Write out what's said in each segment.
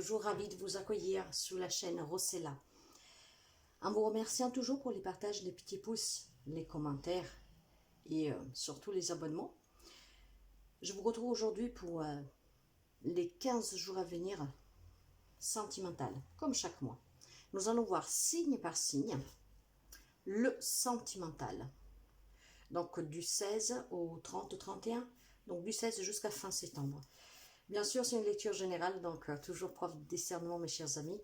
toujours ravie de vous accueillir sur la chaîne Rossella. En vous remerciant toujours pour les partages, les petits pouces, les commentaires et surtout les abonnements. Je vous retrouve aujourd'hui pour les 15 jours à venir sentimental, comme chaque mois. Nous allons voir signe par signe le sentimental. Donc du 16 au 30-31, donc du 16 jusqu'à fin septembre. Bien sûr, c'est une lecture générale, donc toujours preuve de discernement, mes chers amis.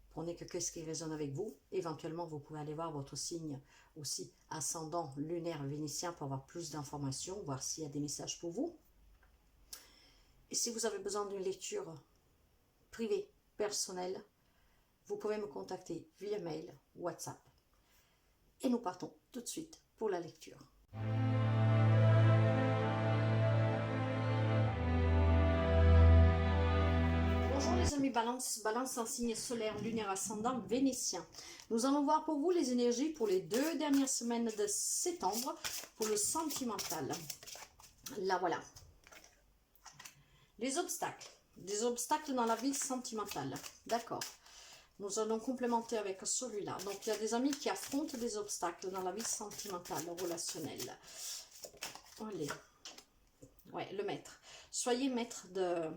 Prenez que ce qui résonne avec vous. Éventuellement, vous pouvez aller voir votre signe aussi ascendant lunaire vénitien pour avoir plus d'informations, voir s'il y a des messages pour vous. Et si vous avez besoin d'une lecture privée, personnelle, vous pouvez me contacter via mail, WhatsApp. Et nous partons tout de suite pour la lecture. Bonjour les amis Balance, Balance en signe solaire, lunaire ascendant, vénitien. Nous allons voir pour vous les énergies pour les 2 dernières semaines de septembre, pour le sentimental. Là voilà. Les obstacles. Des obstacles dans la vie sentimentale. D'accord. Nous allons complémenter avec celui-là. Donc, il y a des amis qui affrontent des obstacles dans la vie sentimentale, relationnelle. Allez. Ouais, le maître. Soyez maître de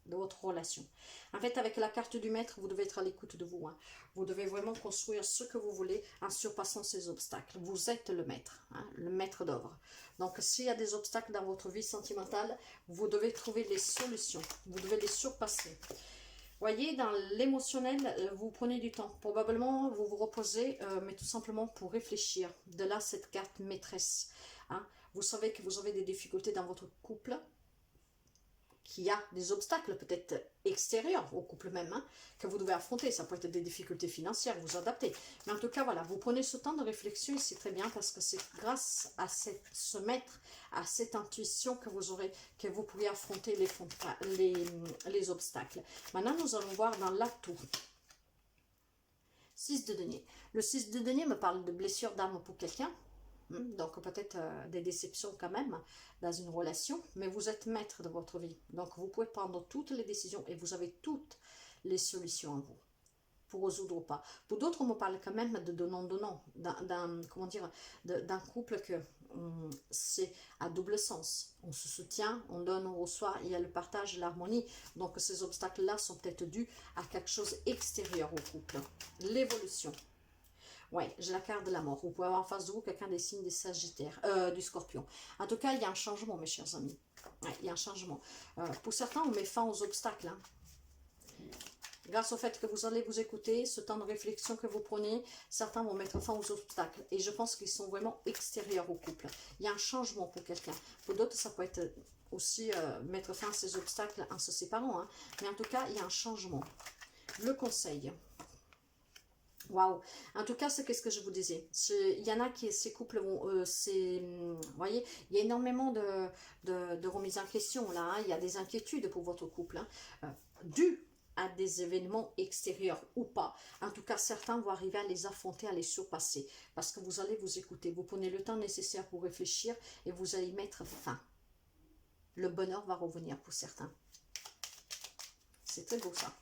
votre relation. En fait, avec la carte du maître, vous devez être à l'écoute de vous. Hein. Vous devez vraiment construire ce que vous voulez en surpassant ces obstacles. Vous êtes le maître, hein, le maître d'œuvre. Donc, s'il y a des obstacles dans votre vie sentimentale, vous devez trouver les solutions. Vous devez les surpasser. Voyez, dans l'émotionnel, vous prenez du temps. Probablement, vous vous reposez, mais tout simplement pour réfléchir. De là, cette carte maîtresse. Hein. Vous savez que vous avez des difficultés dans votre couple, qu'il y a des obstacles peut-être extérieurs au couple même, hein, que vous devez affronter. Ça peut être des difficultés financières, vous adaptez. Mais en tout cas, voilà, vous prenez ce temps de réflexion et c'est très bien parce que c'est grâce à ce maître, à cette intuition que vous aurez, que vous pouvez affronter les obstacles. Maintenant, nous allons voir dans l'atout. 6 de denier. Le 6 de denier me parle de blessure d'âme pour quelqu'un. Donc peut-être des déceptions quand même dans une relation, mais vous êtes maître de votre vie. Donc vous pouvez prendre toutes les décisions et vous avez toutes les solutions en vous pour résoudre ou pas. Pour d'autres, on me parle quand même de donnant-donnant, d'un couple que c'est à double sens. On se soutient, on donne, on reçoit, il y a le partage, l'harmonie. Donc ces obstacles-là sont peut-être dus à quelque chose extérieur au couple. L'évolution. Oui, j'ai la carte de la mort. Vous pouvez avoir en face de vous quelqu'un des signes des Sagittaires, du Scorpion. En tout cas, il y a un changement, mes chers amis. Ouais, il y a un changement. Pour certains, on met fin aux obstacles. Hein. Grâce au fait que vous allez vous écouter, ce temps de réflexion que vous prenez, certains vont mettre fin aux obstacles. Et je pense qu'ils sont vraiment extérieurs au couple. Il y a un changement pour quelqu'un. Pour d'autres, ça peut être aussi mettre fin à ces obstacles en se séparant. Hein. Mais en tout cas, il y a un changement. Le conseil. Waouh! En tout cas, c'est ce que je vous disais. Il y en a qui, ces couples vont, vous voyez, il y a énormément de remises en question là. Hein. Il y a des inquiétudes pour votre couple, hein, dues à des événements extérieurs ou pas. En tout cas, certains vont arriver à les affronter, à les surpasser, parce que vous allez vous écouter. Vous prenez le temps nécessaire pour réfléchir et vous allez mettre fin. Le bonheur va revenir pour certains. C'est très beau ça.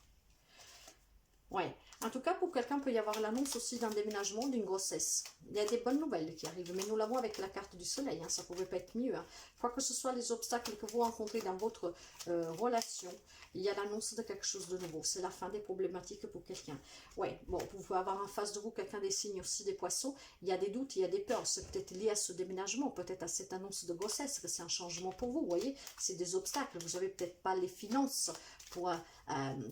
Ouais. En tout cas, pour quelqu'un, peut y avoir l'annonce aussi d'un déménagement, d'une grossesse. Il y a des bonnes nouvelles qui arrivent, mais nous l'avons avec la carte du soleil, hein, ça ne pouvait pas être mieux. Hein. Quoi que ce soit les obstacles que vous rencontrez dans votre relation, il y a l'annonce de quelque chose de nouveau. C'est la fin des problématiques pour quelqu'un. Ouais, bon, vous pouvez avoir en face de vous quelqu'un des signes aussi des poissons. Il y a des doutes, il y a des peurs. C'est peut-être lié à ce déménagement, peut-être à cette annonce de grossesse, que c'est un changement pour vous. Vous voyez, c'est des obstacles. Vous n'avez peut-être pas les finances pour,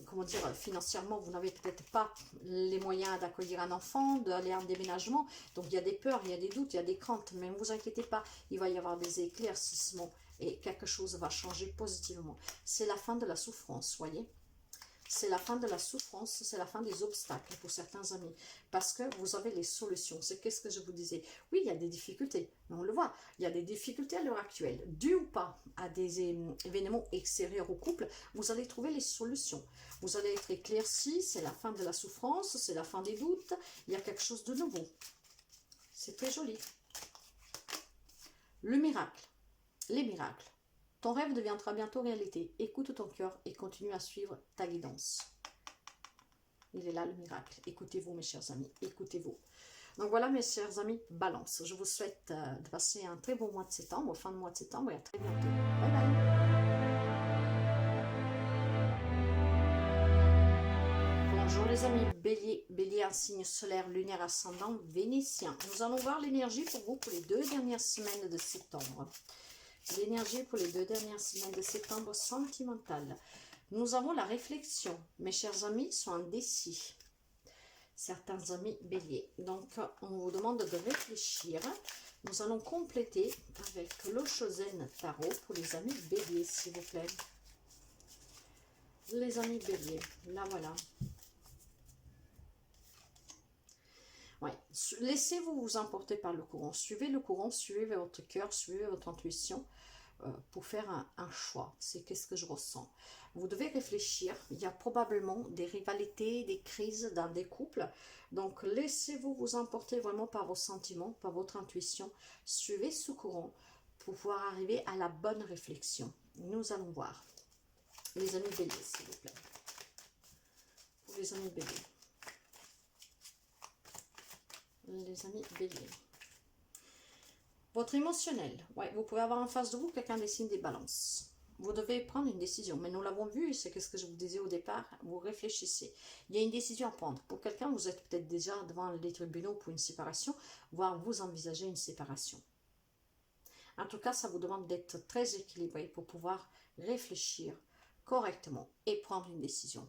comment dire, financièrement, vous n'avez peut-être pas les moyens d'accueillir un enfant, d'aller en déménagement. Donc il y a des peurs, il y a des doutes, il y a des craintes. Mais ne vous inquiétez pas, il va y avoir des éclaircissements et quelque chose va changer positivement. C'est la fin de la souffrance, voyez. C'est la fin de la souffrance, c'est la fin des obstacles pour certains amis. Parce que vous avez les solutions. C'est qu'est-ce que je vous disais. Oui, il y a des difficultés, mais on le voit. Il y a des difficultés à l'heure actuelle. Dû ou pas à des événements extérieurs au couple, vous allez trouver les solutions. Vous allez être éclairci, c'est la fin de la souffrance, c'est la fin des doutes. Il y a quelque chose de nouveau. C'est très joli. Le miracle. Les miracles. Ton rêve deviendra bientôt réalité. Écoute ton cœur et continue à suivre ta guidance. Il est là le miracle. Écoutez-vous mes chers amis, écoutez-vous. Donc voilà mes chers amis, Balance. Je vous souhaite de passer un très bon mois de septembre, fin de mois de septembre et à très bientôt. Bye bye. Bonjour les amis, Bélier. Bélier, un signe solaire, lunaire, ascendant, vénitien. Nous allons voir l'énergie pour vous pour les 2 dernières semaines de septembre. L'énergie pour les 2 dernières semaines de septembre sentimentale. Nous avons la réflexion. Mes chers amis sont indécis. Certains amis béliers. Donc, on vous demande de réfléchir. Nous allons compléter avec l'Oshozen Tarot pour les amis béliers, s'il vous plaît. Les amis béliers, là voilà. Ouais. Laissez-vous vous emporter par le courant. Suivez le courant, suivez votre cœur, suivez votre intuition pour faire un choix. C'est qu'est-ce que je ressens. Vous devez réfléchir. Il y a probablement des rivalités, des crises dans des couples. Donc, laissez-vous vous emporter vraiment par vos sentiments, par votre intuition. Suivez ce courant pour pouvoir arriver à la bonne réflexion. Nous allons voir. Les amis béliers, s'il vous plaît. Pour les amis béliers. Les amis béliers. Votre émotionnel. Ouais, vous pouvez avoir en face de vous quelqu'un des signes des balances. Vous devez prendre une décision. Mais nous l'avons vu, c'est ce que je vous disais au départ. Vous réfléchissez. Il y a une décision à prendre. Pour quelqu'un, vous êtes peut-être déjà devant les tribunaux pour une séparation, voire vous envisagez une séparation. En tout cas, ça vous demande d'être très équilibré pour pouvoir réfléchir correctement et prendre une décision.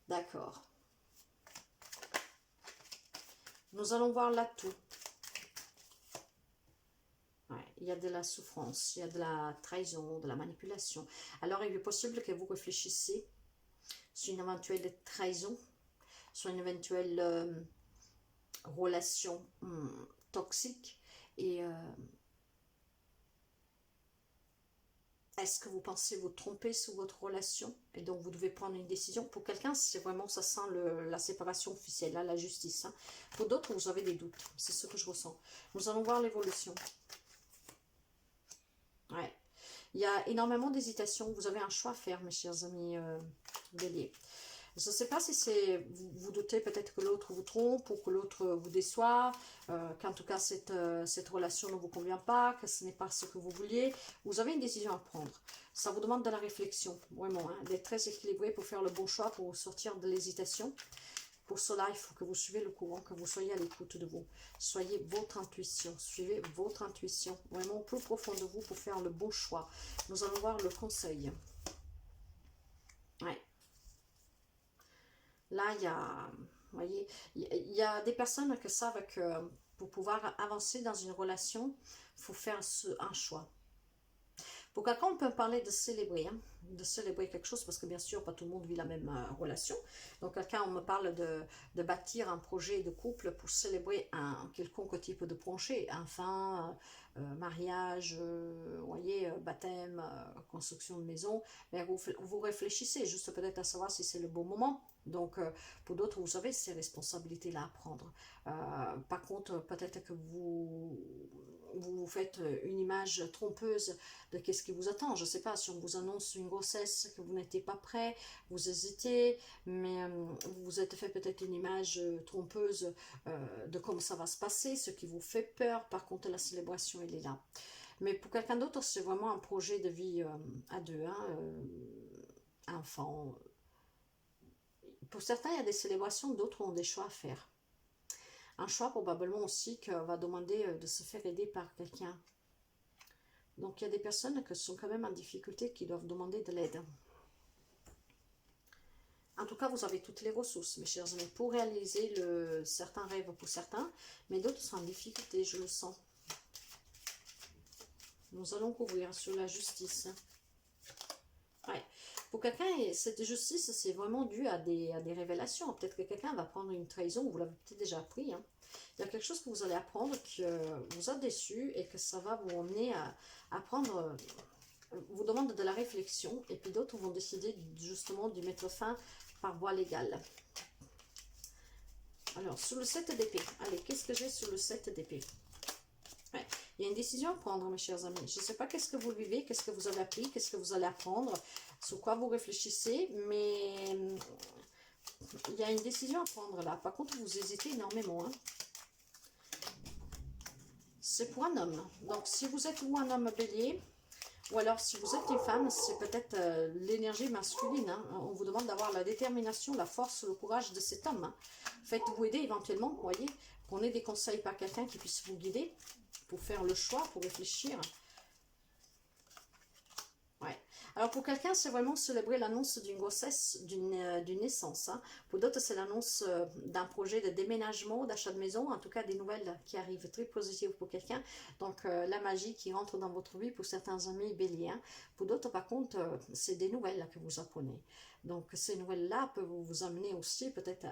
D'accord. Nous allons voir l'atout. Ouais, il y a de la souffrance, il y a de la trahison, de la manipulation. Alors, il est possible que vous réfléchissez sur une éventuelle trahison, sur une éventuelle relation toxique. Et est-ce que vous pensez vous tromper sur votre relation? Et donc, vous devez prendre une décision. Pour quelqu'un, c'est vraiment, ça sent la séparation officielle, là, la justice. Hein. Pour d'autres, vous avez des doutes. C'est ce que je ressens. Nous allons voir l'évolution. Ouais. Il y a énormément d'hésitation. Vous avez un choix à faire, mes chers amis béliers. Je ne sais pas si c'est vous doutez peut-être que l'autre vous trompe ou que l'autre vous déçoit, qu'en tout cas cette relation ne vous convient pas, que ce n'est pas ce que vous vouliez. Vous avez une décision à prendre. Ça vous demande de la réflexion, vraiment, hein, d'être très équilibré pour faire le bon choix, pour sortir de l'hésitation. Pour cela, il faut que vous suivez le courant, que vous soyez à l'écoute de vous. Soyez votre intuition, suivez votre intuition, vraiment au plus profond de vous pour faire le bon choix. Nous allons voir le conseil. Ouais. Là, il y a, vous voyez, il y a des personnes qui savent que pour pouvoir avancer dans une relation, il faut faire un choix. Pour quelqu'un, on peut parler de célébrer, hein, de célébrer quelque chose, parce que bien sûr, pas tout le monde vit la même relation. Donc, quelqu'un, on me parle de bâtir un projet de couple pour célébrer un quelconque type de projet, enfin, mariage, vous voyez, baptême, construction de maison. Mais vous réfléchissez juste peut-être à savoir si c'est le bon moment. Donc, pour d'autres, vous avez ces responsabilités-là à prendre. Par contre, peut-être que vous faites une image trompeuse de qu'est-ce qui vous attend. Je ne sais pas, si on vous annonce une grossesse, que vous n'étiez pas prêt, vous hésitez, mais vous vous êtes fait peut-être une image trompeuse de comment ça va se passer, ce qui vous fait peur. Par contre, la célébration, elle est là. Mais pour quelqu'un d'autre, c'est vraiment un projet de vie à deux, hein, enfant. Pour certains, il y a des célébrations, d'autres ont des choix à faire. Un choix probablement aussi qui va demander de se faire aider par quelqu'un. Donc il y a des personnes qui sont quand même en difficulté, qui doivent demander de l'aide. En tout cas, vous avez toutes les ressources, mes chers amis, pour réaliser certains rêves pour certains, mais d'autres sont en difficulté, je le sens. Nous allons couvrir sur la justice. Ouais. Pour quelqu'un, cette justice, c'est vraiment dû à des révélations. Peut-être que quelqu'un va prendre une trahison, vous l'avez peut-être déjà appris. Hein. Il y a quelque chose que vous allez apprendre qui vous a déçu et que ça va vous emmener à prendre, vous demande de la réflexion. Et puis d'autres vont décider justement de mettre fin par voie légale. Alors, sur le 7 d'épée. Allez, qu'est-ce que j'ai sur le 7 d'épée? Ouais. Il y a une décision à prendre, mes chers amis. Je ne sais pas qu'est-ce que vous vivez, qu'est-ce que vous avez appris, qu'est-ce que vous allez apprendre, sur quoi vous réfléchissez, mais il y a une décision à prendre là. Par contre, vous hésitez énormément. Hein. C'est pour un homme. Donc, si vous êtes vous un homme bélier, ou alors si vous êtes une femme, c'est peut-être l'énergie masculine. Hein. On vous demande d'avoir la détermination, la force, le courage de cet homme. Hein. Faites-vous aider éventuellement, vous voyez, qu'on ait des conseils par quelqu'un qui puisse vous guider pour faire le choix, pour réfléchir. Ouais. Alors pour quelqu'un, c'est vraiment célébrer l'annonce d'une grossesse, d'une naissance. Hein. Pour d'autres, c'est l'annonce d'un projet de déménagement, d'achat de maison, en tout cas des nouvelles qui arrivent très positives pour quelqu'un. Donc la magie qui rentre dans votre vie pour certains amis béliers. Hein. Pour d'autres, par contre, c'est des nouvelles que vous apprenez. Donc ces nouvelles-là peuvent vous amener aussi peut-être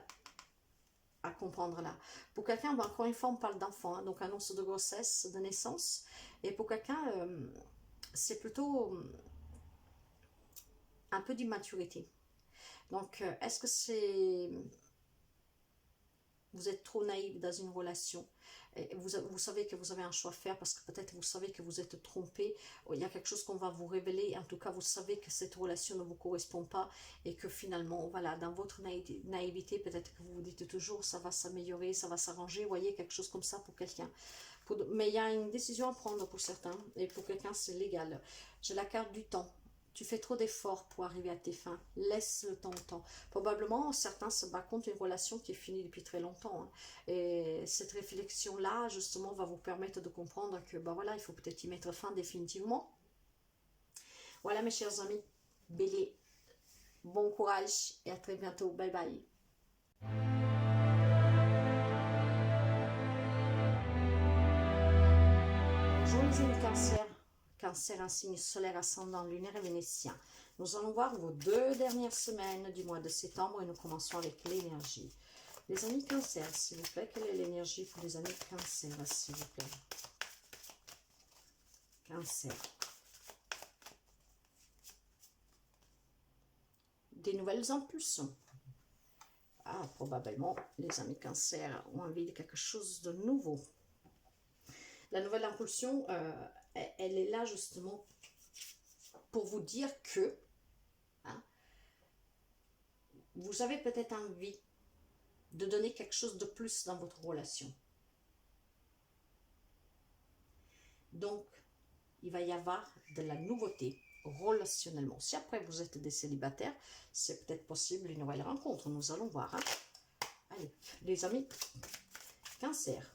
à comprendre là. Pour quelqu'un, encore une fois, on parle d'enfant, hein, donc annonce de grossesse, de naissance. Et pour quelqu'un, c'est plutôt un peu d'immaturité. Donc, est-ce que c'est... Vous êtes trop naïf dans une relation. Et vous savez que vous avez un choix à faire parce que peut-être vous savez que vous êtes trompé. Il y a quelque chose qu'on va vous révéler. En tout cas, vous savez que cette relation ne vous correspond pas et que finalement, voilà, dans votre naïveté, peut-être que vous vous dites toujours ça va s'améliorer, ça va s'arranger. Vous voyez, quelque chose comme ça pour quelqu'un. Mais il y a une décision à prendre pour certains et pour quelqu'un, c'est légal. J'ai la carte du temps. Tu fais trop d'efforts pour arriver à tes fins. Laisse le temps au temps. Probablement, certains se battent contre une relation qui est finie depuis très longtemps. Hein. Et cette réflexion-là, justement, va vous permettre de comprendre que, ben voilà, il faut peut-être y mettre fin définitivement. Voilà, mes chers amis, bélier, bon courage et à très bientôt. Bye bye. Bonjour les amis Cancer. Cancer, un signe solaire ascendant lunaire et vénitien. Nous allons voir vos 2 dernières semaines du mois de septembre et nous commençons avec l'énergie. Les amis Cancer, s'il vous plaît, quelle est l'énergie pour les amis Cancer, s'il vous plaît? Cancer. Des nouvelles impulsions. Ah, probablement, les amis Cancer ont envie de quelque chose de nouveau. La nouvelle impulsion, elle est là justement pour vous dire que hein, vous avez peut-être envie de donner quelque chose de plus dans votre relation. Donc, il va y avoir de la nouveauté relationnellement. Si après vous êtes des célibataires, c'est peut-être possible une nouvelle rencontre. Nous allons voir. Hein. Allez, les amis, Cancer.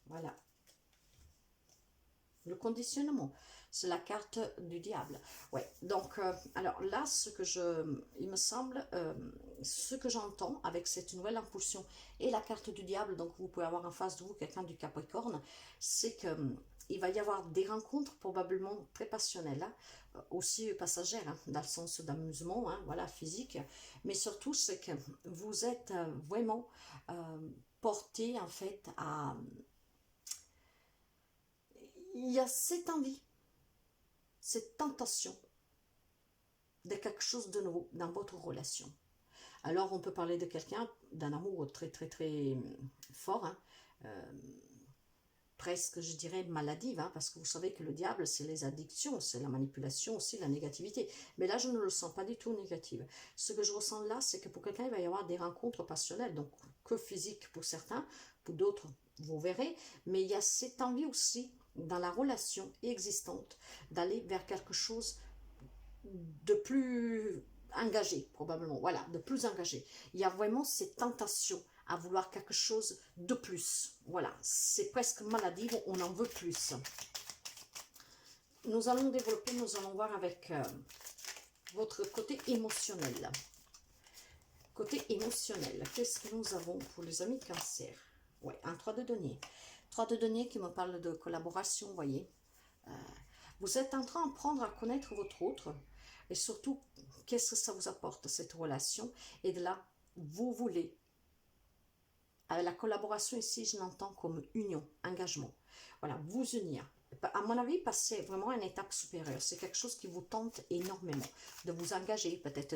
Voilà. Le conditionnement, c'est la carte du diable. Ouais, donc, alors là, il me semble, ce que j'entends avec cette nouvelle impulsion et la carte du diable, donc vous pouvez avoir en face de vous quelqu'un du Capricorne, c'est que il va y avoir des rencontres probablement très passionnelles, hein, aussi passagères, hein, dans le sens d'amusement, hein, voilà, physique, mais surtout, c'est que vous êtes vraiment porté, en fait, à... Il y a cette envie, cette tentation de quelque chose de nouveau dans votre relation. Alors on peut parler de quelqu'un, d'un amour très très très fort, hein, presque je dirais maladive, hein, parce que vous savez que le diable c'est les addictions, c'est la manipulation aussi, la négativité. Mais là je ne le sens pas du tout négative. Ce que je ressens là c'est que pour quelqu'un il va y avoir des rencontres passionnelles, donc que physiques pour certains, pour d'autres vous verrez, mais il y a cette envie aussi dans la relation existante, d'aller vers quelque chose de plus engagé, probablement, voilà, de plus engagé. Il y a vraiment cette tentation à vouloir quelque chose de plus, voilà, c'est presque maladif, on en veut plus. Nous allons développer, nous allons voir avec votre côté émotionnel. Côté émotionnel, qu'est-ce que nous avons pour les amis Cancer? Ouais, un 3 de denier. 3 de denier qui me parle de collaboration, vous voyez. Vous êtes en train d'apprendre à connaître votre autre. Et surtout, qu'est-ce que ça vous apporte, cette relation? Et de là, vous voulez. La collaboration ici, je l'entends comme union, engagement. Voilà, vous unir. à mon avis, passer vraiment à une étape supérieure. C'est quelque chose qui vous tente énormément. De vous engager, peut-être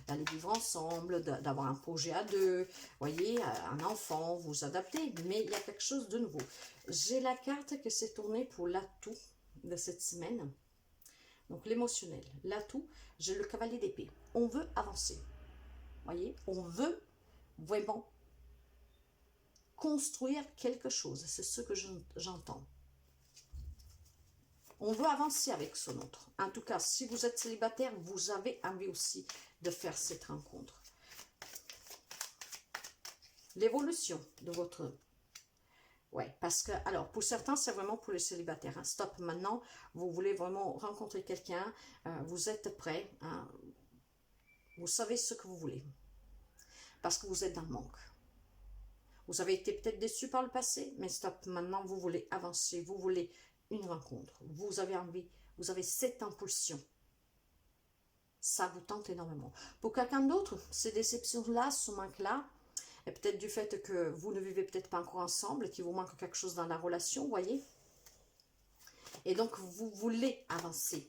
d'aller vivre ensemble, d'avoir un projet à deux, voyez, un enfant, vous adapter. Mais il y a quelque chose de nouveau. J'ai la carte que c'est tournée pour l'atout de cette semaine. Donc l'émotionnel, l'atout, j'ai le cavalier d'épée. On veut avancer. Voyez, on veut vraiment construire quelque chose. C'est ce que j'entends. On veut avancer avec son autre. En tout cas, si vous êtes célibataire, vous avez envie aussi de faire cette rencontre. L'évolution de votre... Ouais, parce que, alors, pour certains, c'est vraiment pour les célibataires. Hein. Stop, maintenant, vous voulez vraiment rencontrer quelqu'un, vous êtes prêt, hein, vous savez ce que vous voulez. Parce que vous êtes dans le manque. Vous avez été peut-être déçu par le passé, mais stop, maintenant, vous voulez avancer, vous voulez une rencontre. Vous avez envie, vous avez cette impulsion. Ça vous tente énormément. Pour quelqu'un d'autre, ces déceptions-là, ce manque-là, et peut-être du fait que vous ne vivez peut-être pas encore ensemble, qu'il vous manque quelque chose dans la relation, vous voyez. Et donc, vous voulez avancer.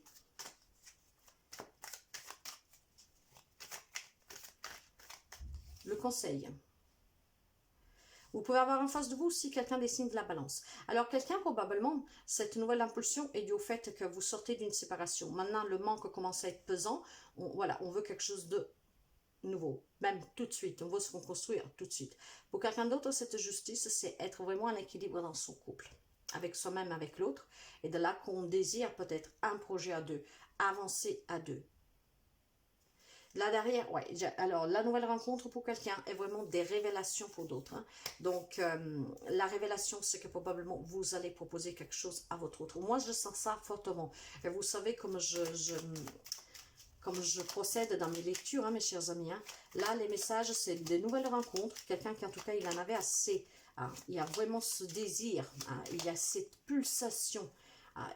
Le conseil. Vous pouvez avoir en face de vous aussi quelqu'un des signes de la balance. Alors, quelqu'un, probablement, cette nouvelle impulsion est due au fait que vous sortez d'une séparation. Maintenant, le manque commence à être pesant. Voilà, on veut quelque chose de nouveau, même tout de suite. On veut se reconstruire tout de suite. Pour quelqu'un d'autre, cette justice, c'est être vraiment en équilibre dans son couple, avec soi-même, avec l'autre. Et de là qu'on désire peut-être un projet à deux, avancer à deux. Là derrière, ouais, alors la nouvelle rencontre pour quelqu'un est vraiment des révélations pour d'autres. Hein. Donc, la révélation, c'est que probablement vous allez proposer quelque chose à votre autre. Moi, je sens ça fortement. Et vous savez, comme je procède dans mes lectures, hein, mes chers amis, hein, là, les messages, c'est des nouvelles rencontres. Quelqu'un qui, en tout cas, il en avait assez. Hein, il y a vraiment ce désir. Hein, il y a cette pulsation.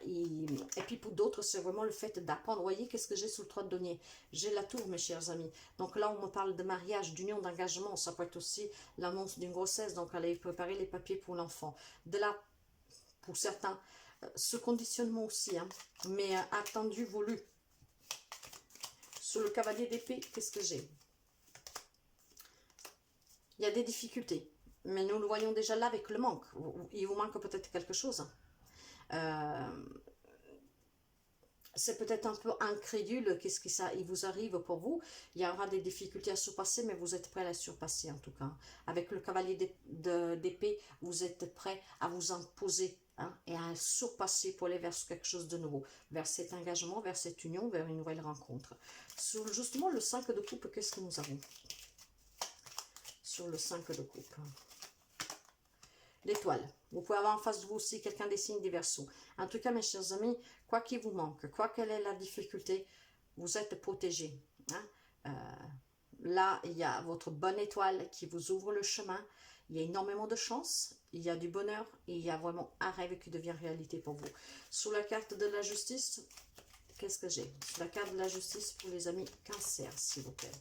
Et puis pour d'autres, c'est vraiment le fait d'apprendre. Vous voyez, qu'est-ce que j'ai sous le 3 de denier? J'ai la tour, mes chers amis. Donc là, on me parle de mariage, d'union, d'engagement. Ça peut être aussi l'annonce d'une grossesse. Donc, aller préparer les papiers pour l'enfant. De là, pour certains, ce conditionnement aussi. Hein, mais attendu, voulu. Sur le cavalier d'épée, qu'est-ce que j'ai? Il y a des difficultés. Mais nous le voyons déjà là avec le manque. Il vous manque peut-être quelque chose. C'est peut-être un peu incrédule, qu'est-ce que ça il vous arrive pour vous. Il y aura des difficultés à surpasser, mais vous êtes prêt à les surpasser en tout cas. Avec le cavalier d'épée, vous êtes prêt à vous imposer hein, et à surpasser pour aller vers quelque chose de nouveau, vers cet engagement, vers cette union, vers une nouvelle rencontre. Sur justement le 5 de coupe, qu'est-ce que nous avons? Sur le 5 de coupe. L'étoile. Vous pouvez avoir en face de vous aussi quelqu'un des signes des Verseaux. En tout cas, mes chers amis, quoi qu'il vous manque, quoi quelle est la difficulté, vous êtes protégés. Hein? Là, il y a votre bonne étoile qui vous ouvre le chemin. Il y a énormément de chance, il y a du bonheur et il y a vraiment un rêve qui devient réalité pour vous. Sous la carte de la justice, qu'est-ce que j'ai? Sous la carte de la justice pour les amis Cancer, s'il vous plaît.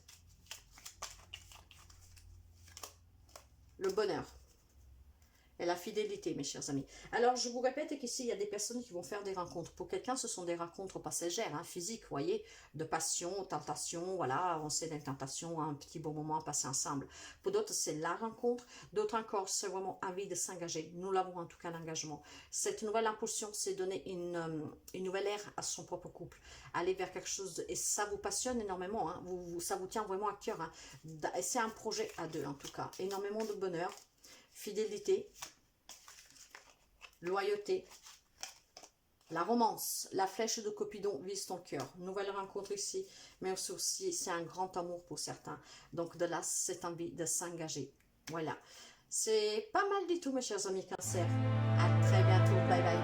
Le bonheur. Et la fidélité, mes chers amis. Alors, je vous répète qu'ici, il y a des personnes qui vont faire des rencontres. Pour quelqu'un, ce sont des rencontres passagères, hein, physiques, vous voyez, de passion, tentation, voilà, on sait des tentations, un petit bon moment à passer ensemble. Pour d'autres, c'est la rencontre. D'autres encore, c'est vraiment envie de s'engager. Nous l'avons en tout cas, l'engagement. Cette nouvelle impulsion, c'est donner une nouvelle ère à son propre couple. Aller vers quelque chose, et ça vous passionne énormément, hein, ça vous tient vraiment à cœur. Hein, c'est un projet à deux, en tout cas. Énormément de bonheur. Fidélité, loyauté, la romance, la flèche de Cupidon vise ton cœur. Nouvelle rencontre ici, mais aussi c'est un grand amour pour certains. Donc de là, cette envie de s'engager. Voilà. C'est pas mal du tout, mes chers amis Cancer. À très bientôt. Bye bye.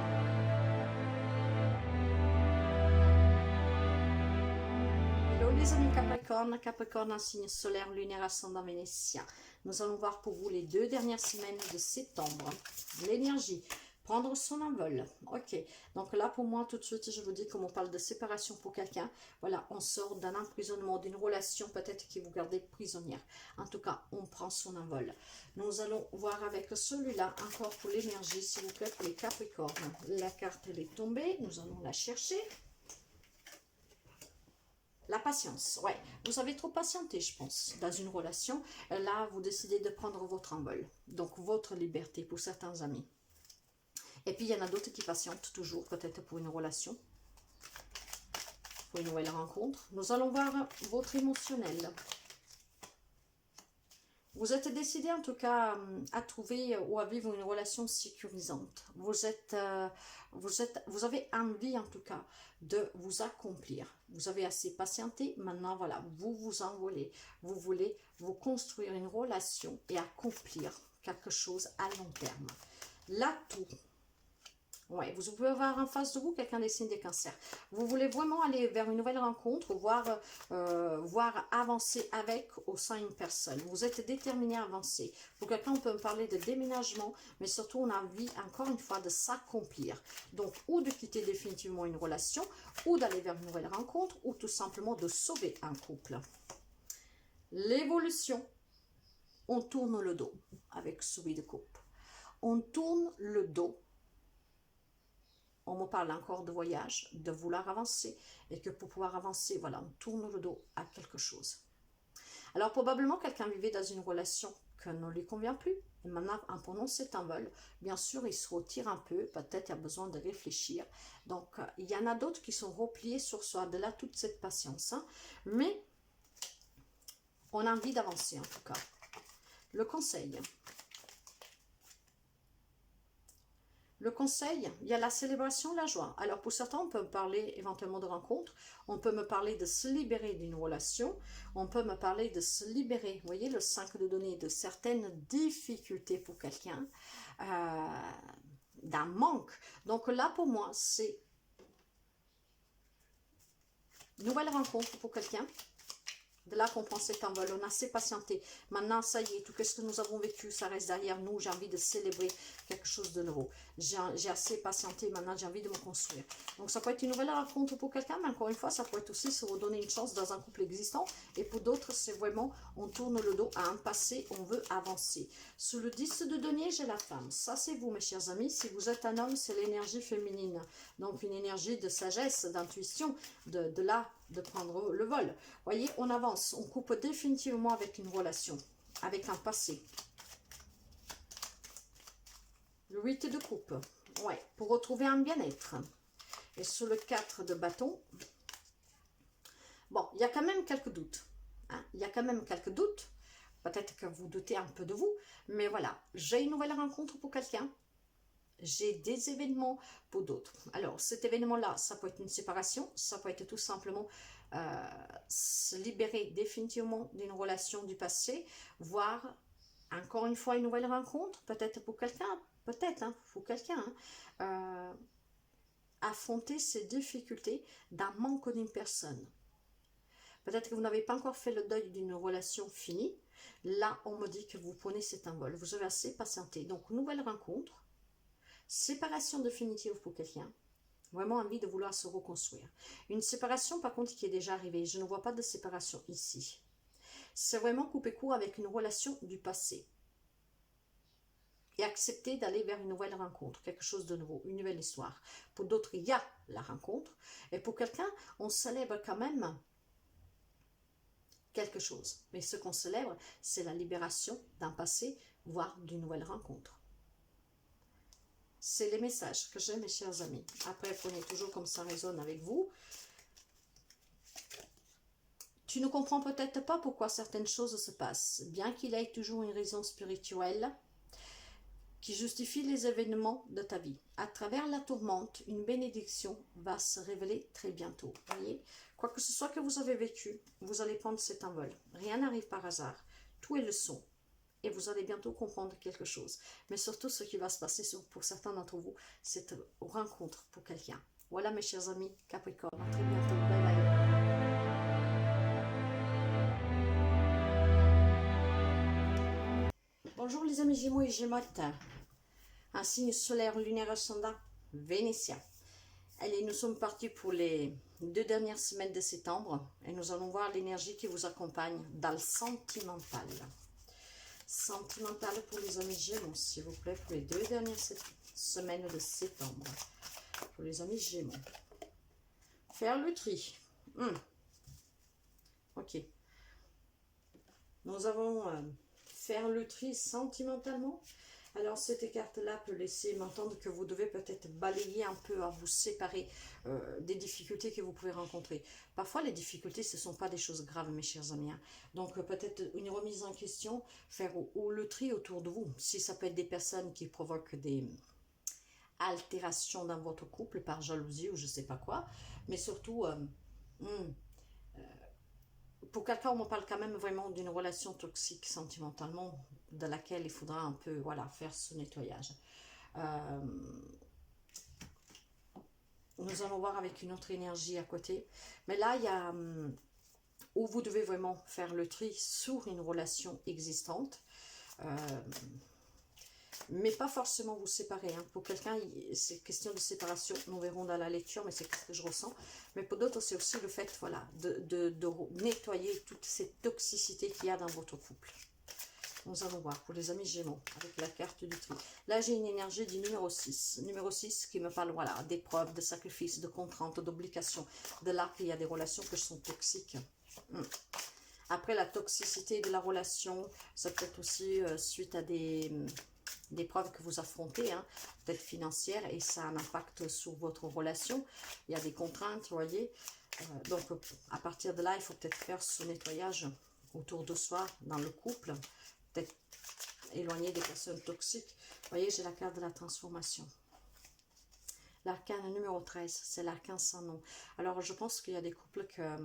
Hello les amis Capricorne. Capricorne, un signe solaire, lunaire, ascendant vénitien. Nous allons voir pour vous les 2 dernières semaines de septembre. L'énergie prendre son envol. Ok, donc là pour moi tout de suite je vous dis, comme on parle de séparation pour quelqu'un, voilà, on sort d'un emprisonnement, d'une relation peut-être qui vous gardez prisonnière. En tout cas, on prend son envol. Nous allons voir avec celui-là encore pour l'énergie, s'il vous plaît, pour les Capricornes. La carte elle est tombée, nous allons la chercher. La patience, ouais. Vous avez trop patienté, je pense, dans une relation. Là, vous décidez de prendre votre envol. Donc, votre liberté pour certains amis. Et puis, il y en a d'autres qui patientent toujours, peut-être pour une relation, pour une nouvelle rencontre. Nous allons voir votre émotionnel. Vous êtes décidé, en tout cas, à trouver ou à vivre une relation sécurisante. Vous avez envie, en tout cas, de vous accomplir. Vous avez assez patienté. Maintenant, voilà, vous vous envolez. Vous voulez vous construire une relation et accomplir quelque chose à long terme. L'atout. Ouais, vous pouvez avoir en face de vous quelqu'un des signes des cancers. Vous voulez vraiment aller vers une nouvelle rencontre, voir avancer avec au sein d'une personne. Vous êtes déterminé à avancer. Pour quelqu'un, on peut me parler de déménagement, mais surtout, on a envie, encore une fois, de s'accomplir. Donc, ou de quitter définitivement une relation, ou d'aller vers une nouvelle rencontre, ou tout simplement de sauver un couple. L'évolution, on tourne le dos avec celui de coupe. On tourne le dos. On me parle encore de voyage, de vouloir avancer, et que pour pouvoir avancer, voilà, on tourne le dos à quelque chose. Alors probablement quelqu'un vivait dans une relation qui ne lui convient plus, et maintenant en prenant cet envol, bien sûr il se retire un peu, peut-être il a besoin de réfléchir. Donc il y en a d'autres qui sont repliés sur soi, de là toute cette patience, hein. Mais on a envie d'avancer en tout cas. Le conseil. Le conseil, il y a la célébration, la joie. Alors pour certains, on peut me parler éventuellement de rencontres, on peut me parler de se libérer d'une relation, on peut me parler de se libérer, vous voyez, le 5 de données, de certaines difficultés pour quelqu'un, d'un manque. Donc là, pour moi, c'est une nouvelle rencontre pour quelqu'un. De là qu'on prend cet envol, on a assez patienté. Maintenant, ça y est, tout ce que nous avons vécu, ça reste derrière nous. J'ai envie de célébrer quelque chose de nouveau. J'ai assez patienté, maintenant j'ai envie de me construire. Donc ça peut être une nouvelle rencontre pour quelqu'un, mais encore une fois, ça peut être aussi se redonner une chance dans un couple existant. Et pour d'autres, c'est vraiment, on tourne le dos à un passé, on veut avancer. Sur le 10 de denier, j'ai la femme. Ça, c'est vous, mes chers amis. Si vous êtes un homme, c'est l'énergie féminine. Donc une énergie de sagesse, d'intuition, de là, de prendre le vol. Voyez, on avance, on coupe définitivement avec une relation, avec un passé. Le 8 de coupe, ouais, pour retrouver un bien-être. Et sur le 4 de bâton, bon, il y a quand même quelques doutes. Hein, il y a quand même quelques doutes. Peut-être que vous doutez un peu de vous, mais voilà, j'ai une nouvelle rencontre pour quelqu'un. J'ai des événements pour d'autres. Alors, cet événement-là, ça peut être une séparation, ça peut être tout simplement se libérer définitivement d'une relation du passé, voire encore une fois une nouvelle rencontre, peut-être pour quelqu'un, peut-être pour quelqu'un, affronter ces difficultés d'un manque d'une personne. Peut-être que vous n'avez pas encore fait le deuil d'une relation finie. Là, on me dit que vous prenez cet envol. Vous avez assez patienté. Donc, nouvelle rencontre. Séparation définitive pour quelqu'un. Vraiment envie de vouloir se reconstruire. Une séparation, par contre, qui est déjà arrivée. Je ne vois pas de séparation ici. C'est vraiment couper court avec une relation du passé. Et accepter d'aller vers une nouvelle rencontre. Quelque chose de nouveau. Une nouvelle histoire. Pour d'autres, il y a la rencontre. Et pour quelqu'un, on célèbre quand même quelque chose. Mais ce qu'on célèbre, c'est la libération d'un passé, voire d'une nouvelle rencontre. C'est les messages que j'ai, mes chers amis. Après, prenez toujours comme ça résonne avec vous. Tu ne comprends peut-être pas pourquoi certaines choses se passent, bien qu'il y ait toujours une raison spirituelle qui justifie les événements de ta vie. À travers la tourmente, une bénédiction va se révéler très bientôt. Voyez, quoi que ce soit que vous avez vécu, vous allez prendre cet envol. Rien n'arrive par hasard. Tout est leçon. Et vous allez bientôt comprendre quelque chose. Mais surtout, ce qui va se passer pour certains d'entre vous, c'est une rencontre pour quelqu'un. Voilà, mes chers amis Capricorne. À très bientôt. Bye bye. Bonjour les amis Gémeaux et Gémotes. un signe solaire, lunaire, ascendant, vénitien. Allez, nous sommes partis pour les 2 dernières semaines de septembre et nous allons voir l'énergie qui vous accompagne dans le sentimental. Sentimental pour les amis Gémeaux, s'il vous plaît, pour les 2 dernières semaines de septembre. Pour les amis Gémeaux. Faire le tri. Ok. Nous avons faire le tri sentimentalement. Alors cette carte-là peut laisser m'entendre que vous devez peut-être balayer un peu, à vous séparer des difficultés que vous pouvez rencontrer. Parfois les difficultés ce ne sont pas des choses graves mes chers amis. Hein. Donc peut-être une remise en question, faire ou le tri autour de vous. Si ça peut être des personnes qui provoquent des altérations dans votre couple par jalousie ou je ne sais pas quoi. Mais surtout... pour quelqu'un, on me parle quand même vraiment d'une relation toxique sentimentalement, de laquelle il faudra un peu, voilà, faire ce nettoyage. Nous allons voir avec une autre énergie à côté. Mais là, il y a où vous devez vraiment faire le tri sur une relation existante. Mais pas forcément vous séparer. Hein. Pour quelqu'un, c'est question de séparation. Nous verrons dans la lecture, mais c'est ce que je ressens. Mais pour d'autres, c'est aussi le fait voilà, de nettoyer toute cette toxicité qu'il y a dans votre couple. Nous allons voir pour les amis Gémeaux, avec la carte du tri. Là, j'ai une énergie du numéro 6. Numéro 6 qui me parle voilà, d'épreuves, de sacrifices, de contraintes, d'obligations. De là qu'il y a des relations qui sont toxiques. Après, la toxicité de la relation, ça peut être aussi suite à des preuves que vous affrontez, hein, peut-être financières, et ça a un impact sur votre relation. Il y a des contraintes, vous voyez. Donc, à partir de là, il faut peut-être faire ce nettoyage autour de soi, dans le couple. Peut-être éloigner des personnes toxiques. Vous voyez, j'ai la carte de la transformation. L'arcane numéro 13, c'est l'arcane sans nom. Alors, je pense qu'il y a des couples que...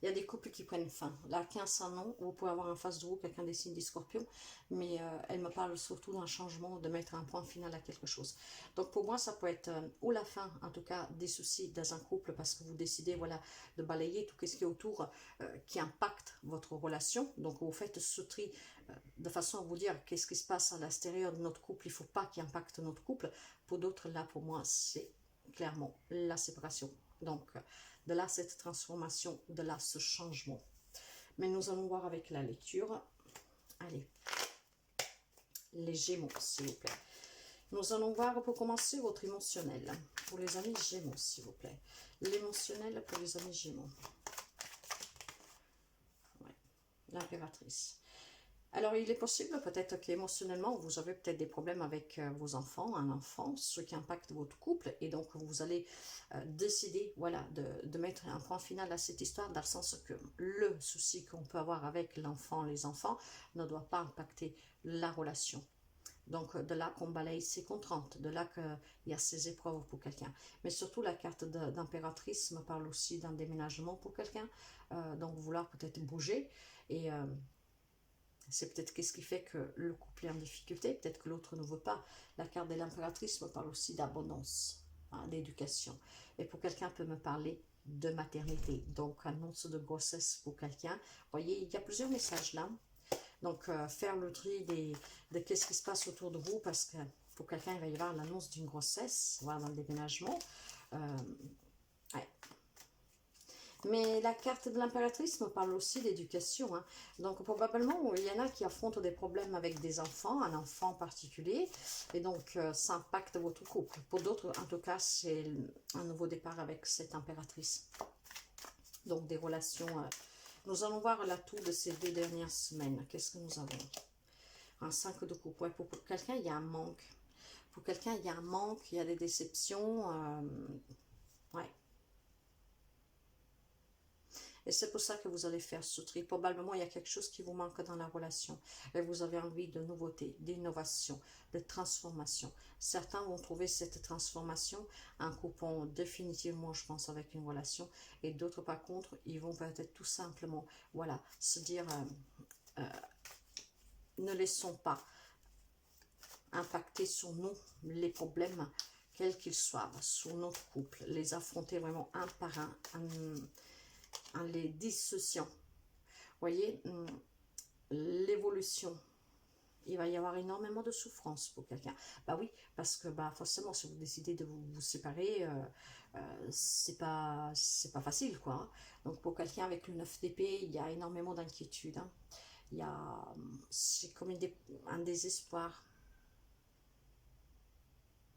Il y a des couples qui prennent fin. L'arcane sans nom, vous pouvez avoir en face de vous quelqu'un des signes des scorpions, mais elle me parle surtout d'un changement, de mettre un point final à quelque chose. Donc pour moi, ça peut être ou la fin, en tout cas, des soucis dans un couple, parce que vous décidez voilà, de balayer tout ce qui est autour, qui impacte votre relation. Donc vous faites ce tri de façon à vous dire qu'est-ce qui se passe à l'extérieur de notre couple, il ne faut pas qu'il impacte notre couple. Pour d'autres, là, pour moi, c'est clairement la séparation. Donc, de là, cette transformation, de là, ce changement. Mais nous allons voir avec la lecture. Allez, les Gémeaux, s'il vous plaît. Nous allons voir pour commencer votre émotionnel. Pour les amis Gémeaux, s'il vous plaît. L'émotionnel pour les amis Gémeaux. Ouais. L'impératrice. Alors, il est possible peut-être qu'émotionnellement, vous avez peut-être des problèmes avec vos enfants, un enfant, ce qui impacte votre couple. Et donc, vous allez décider voilà, de mettre un point final à cette histoire, dans le sens que le souci qu'on peut avoir avec l'enfant, les enfants, ne doit pas impacter la relation. Donc, de là qu'on balaye ses contraintes, de là qu'il y a ces épreuves pour quelqu'un. Mais surtout, la carte d'impératrice me parle aussi d'un déménagement pour quelqu'un. Donc, vouloir peut-être bouger et... c'est peut-être qu'est-ce qui fait que le couple est en difficulté, peut-être que l'autre ne veut pas. La carte de l'impératrice me parle aussi d'abondance, hein, d'éducation. Et pour quelqu'un peut me parler de maternité, donc annonce de grossesse pour quelqu'un. Vous voyez, il y a plusieurs messages là. Donc faire le tri de qu'est-ce qui se passe autour de vous, parce que pour quelqu'un, il va y avoir l'annonce d'une grossesse, voilà, dans le déménagement. Ouais. Mais la carte de l'impératrice me parle aussi d'éducation. Hein. Donc probablement, il y en a qui affrontent des problèmes avec des enfants, un enfant particulier. Et donc, ça impacte votre couple. Pour d'autres, en tout cas, c'est un nouveau départ avec cette impératrice. Donc, des relations... Nous allons voir l'atout de ces 2 dernières semaines. Qu'est-ce que nous avons? Un 5 de coupe. Ouais, pour quelqu'un, il y a un manque. Pour quelqu'un, il y a un manque, il y a des déceptions. Ouais. Et c'est pour ça que vous allez faire ce tri. Probablement, il y a quelque chose qui vous manque dans la relation. Et vous avez envie de nouveauté, d'innovation, de transformation. Certains vont trouver cette transformation en coupant définitivement, je pense, avec une relation. Et d'autres, par contre, ils vont peut-être tout simplement, voilà, se dire, ne laissons pas impacter sur nous les problèmes, quels qu'ils soient, sur notre couple. Les affronter vraiment un par un, en les dissociant. Vous voyez, l'évolution il va y avoir énormément de souffrance pour quelqu'un. Bah oui, parce que bah forcément, si vous décidez de vous séparer, c'est pas facile, quoi, hein. Donc pour quelqu'un avec le 9 d'épée, il y a énormément d'inquiétude, hein. Il y a, c'est comme un désespoir.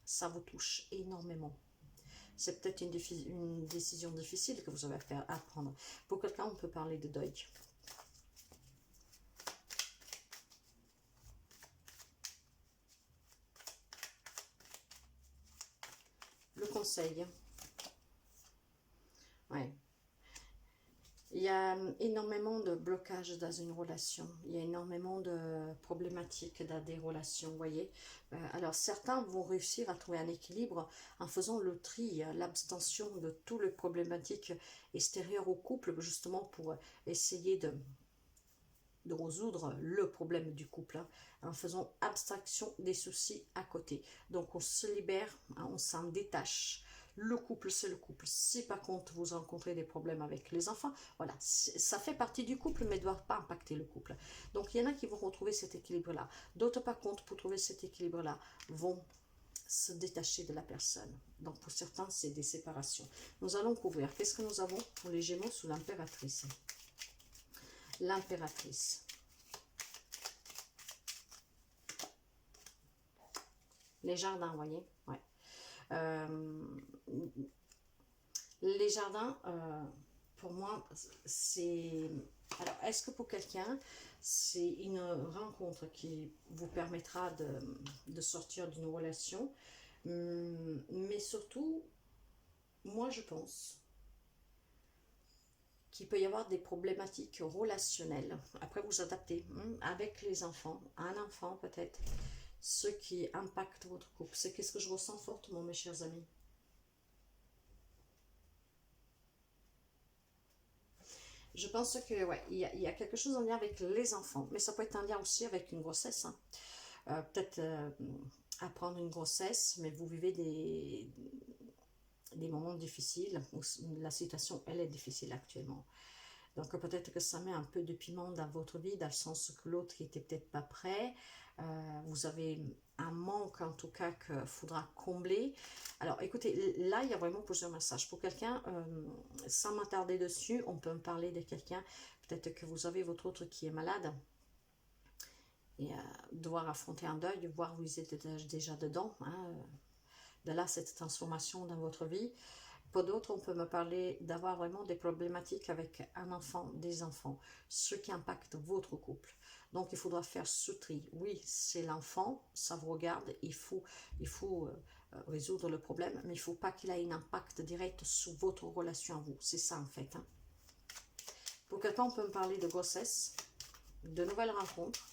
Ça vous touche énormément. C'est peut-être une décision difficile que vous avez à prendre. Pour quelqu'un, on peut parler de deuil. Le conseil. Ouais. Il y a énormément de blocages dans une relation. Il y a énormément de problématiques dans des relations, vous voyez. Alors, certains vont réussir à trouver un équilibre en faisant le tri, l'abstention de toutes les problématiques extérieures au couple, justement pour essayer de résoudre le problème du couple, hein, en faisant abstraction des soucis à côté. Donc, on se libère, hein, on s'en détache. Le couple, c'est le couple. Si par contre vous rencontrez des problèmes avec les enfants, voilà, ça fait partie du couple, mais ne doit pas impacter le couple. Donc il y en a qui vont retrouver cet équilibre-là. D'autres par contre, pour trouver cet équilibre-là, vont se détacher de la personne. Donc pour certains, c'est des séparations. Nous allons couvrir. Qu'est-ce que nous avons pour les Gémeaux sous l'impératrice? L'impératrice. Les jardins, vous voyez, ouais. Les jardins, pour moi, c'est... Alors, est-ce que pour quelqu'un, c'est une rencontre qui vous permettra de sortir d'une relation, mais surtout, moi je pense qu'il peut y avoir des problématiques relationnelles. Après, vous adaptez avec les enfants, un enfant peut-être, ce qui impacte votre couple. C'est qu'est-ce que je ressens fortement, mes chers amis. Je pense que ouais, il y a quelque chose en lien avec les enfants, mais ça peut être un lien aussi avec une grossesse, hein. Peut-être apprendre une grossesse, mais vous vivez des moments difficiles, où la situation, elle est difficile actuellement. Donc peut-être que ça met un peu de piment dans votre vie, dans le sens que l'autre n'était peut-être pas prêt. Vous avez un manque en tout cas qu'il faudra combler. Alors écoutez, là il y a vraiment plusieurs messages. Pour quelqu'un, sans m'attarder dessus, on peut me parler de quelqu'un, peut-être que vous avez votre autre qui est malade et devoir affronter un deuil, voir vous êtes déjà dedans, hein, de là cette transformation dans votre vie. Pour d'autres, on peut me parler d'avoir vraiment des problématiques avec un enfant, des enfants, ce qui impacte votre couple. Donc, il faudra faire ce tri. Oui, c'est l'enfant, ça vous regarde, il faut résoudre le problème, mais il ne faut pas qu'il ait un impact direct sur votre relation à vous. C'est ça, en fait, hein. Pour quelqu'un, on peut me parler de grossesse, de nouvelles rencontres.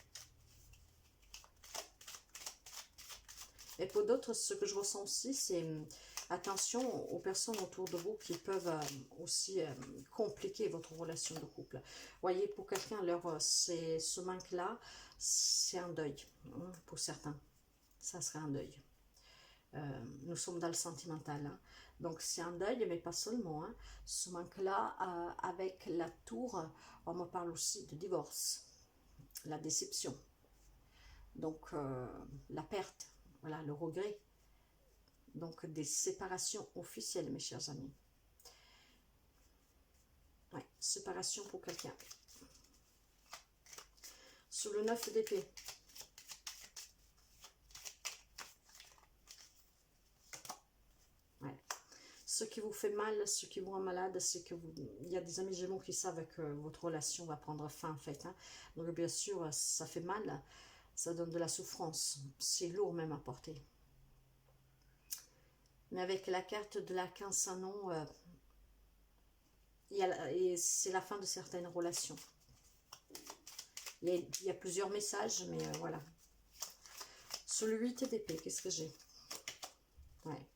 Et pour d'autres, ce que je ressens aussi, c'est attention aux personnes autour de vous qui peuvent aussi compliquer votre relation de couple. Voyez, pour quelqu'un, ce manque-là, c'est un deuil, hein, pour certains. Ça serait un deuil. Nous sommes dans le sentimental, hein. Donc c'est un deuil, mais pas seulement, hein. Ce manque-là, avec la tour, on me parle aussi de divorce, la déception. Donc la perte, voilà, le regret. Donc des séparations officielles, mes chers amis. Ouais, séparation pour quelqu'un. Sous le 9 d'épée. Ouais. Ce qui vous fait mal, ce qui vous rend malade, c'est que il y a des amis Gémeaux qui savent que votre relation va prendre fin, en fait, hein. Donc bien sûr, ça fait mal, ça donne de la souffrance. C'est lourd même à porter. Mais avec la carte de la 15 non, c'est la fin de certaines relations. Il y a plusieurs messages, mais voilà. Sur le 8 d'épée, qu'est-ce que j'ai? Ouais.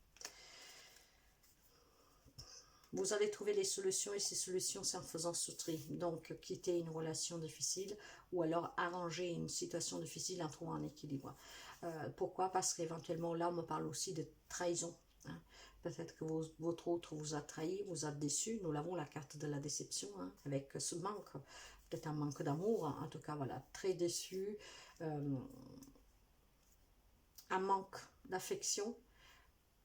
Vous allez trouver des solutions, et ces solutions, c'est en faisant ce tri. Donc, quitter une relation difficile, ou alors arranger une situation difficile en trouvant un équilibre. Pourquoi? Parce qu'éventuellement, là, on me parle aussi de trahison, hein. Peut-être que votre autre vous a trahi, vous a déçu. Nous l'avons, la carte de la déception, hein, avec ce manque, peut-être un manque d'amour. En tout cas, voilà, très déçu, un manque d'affection,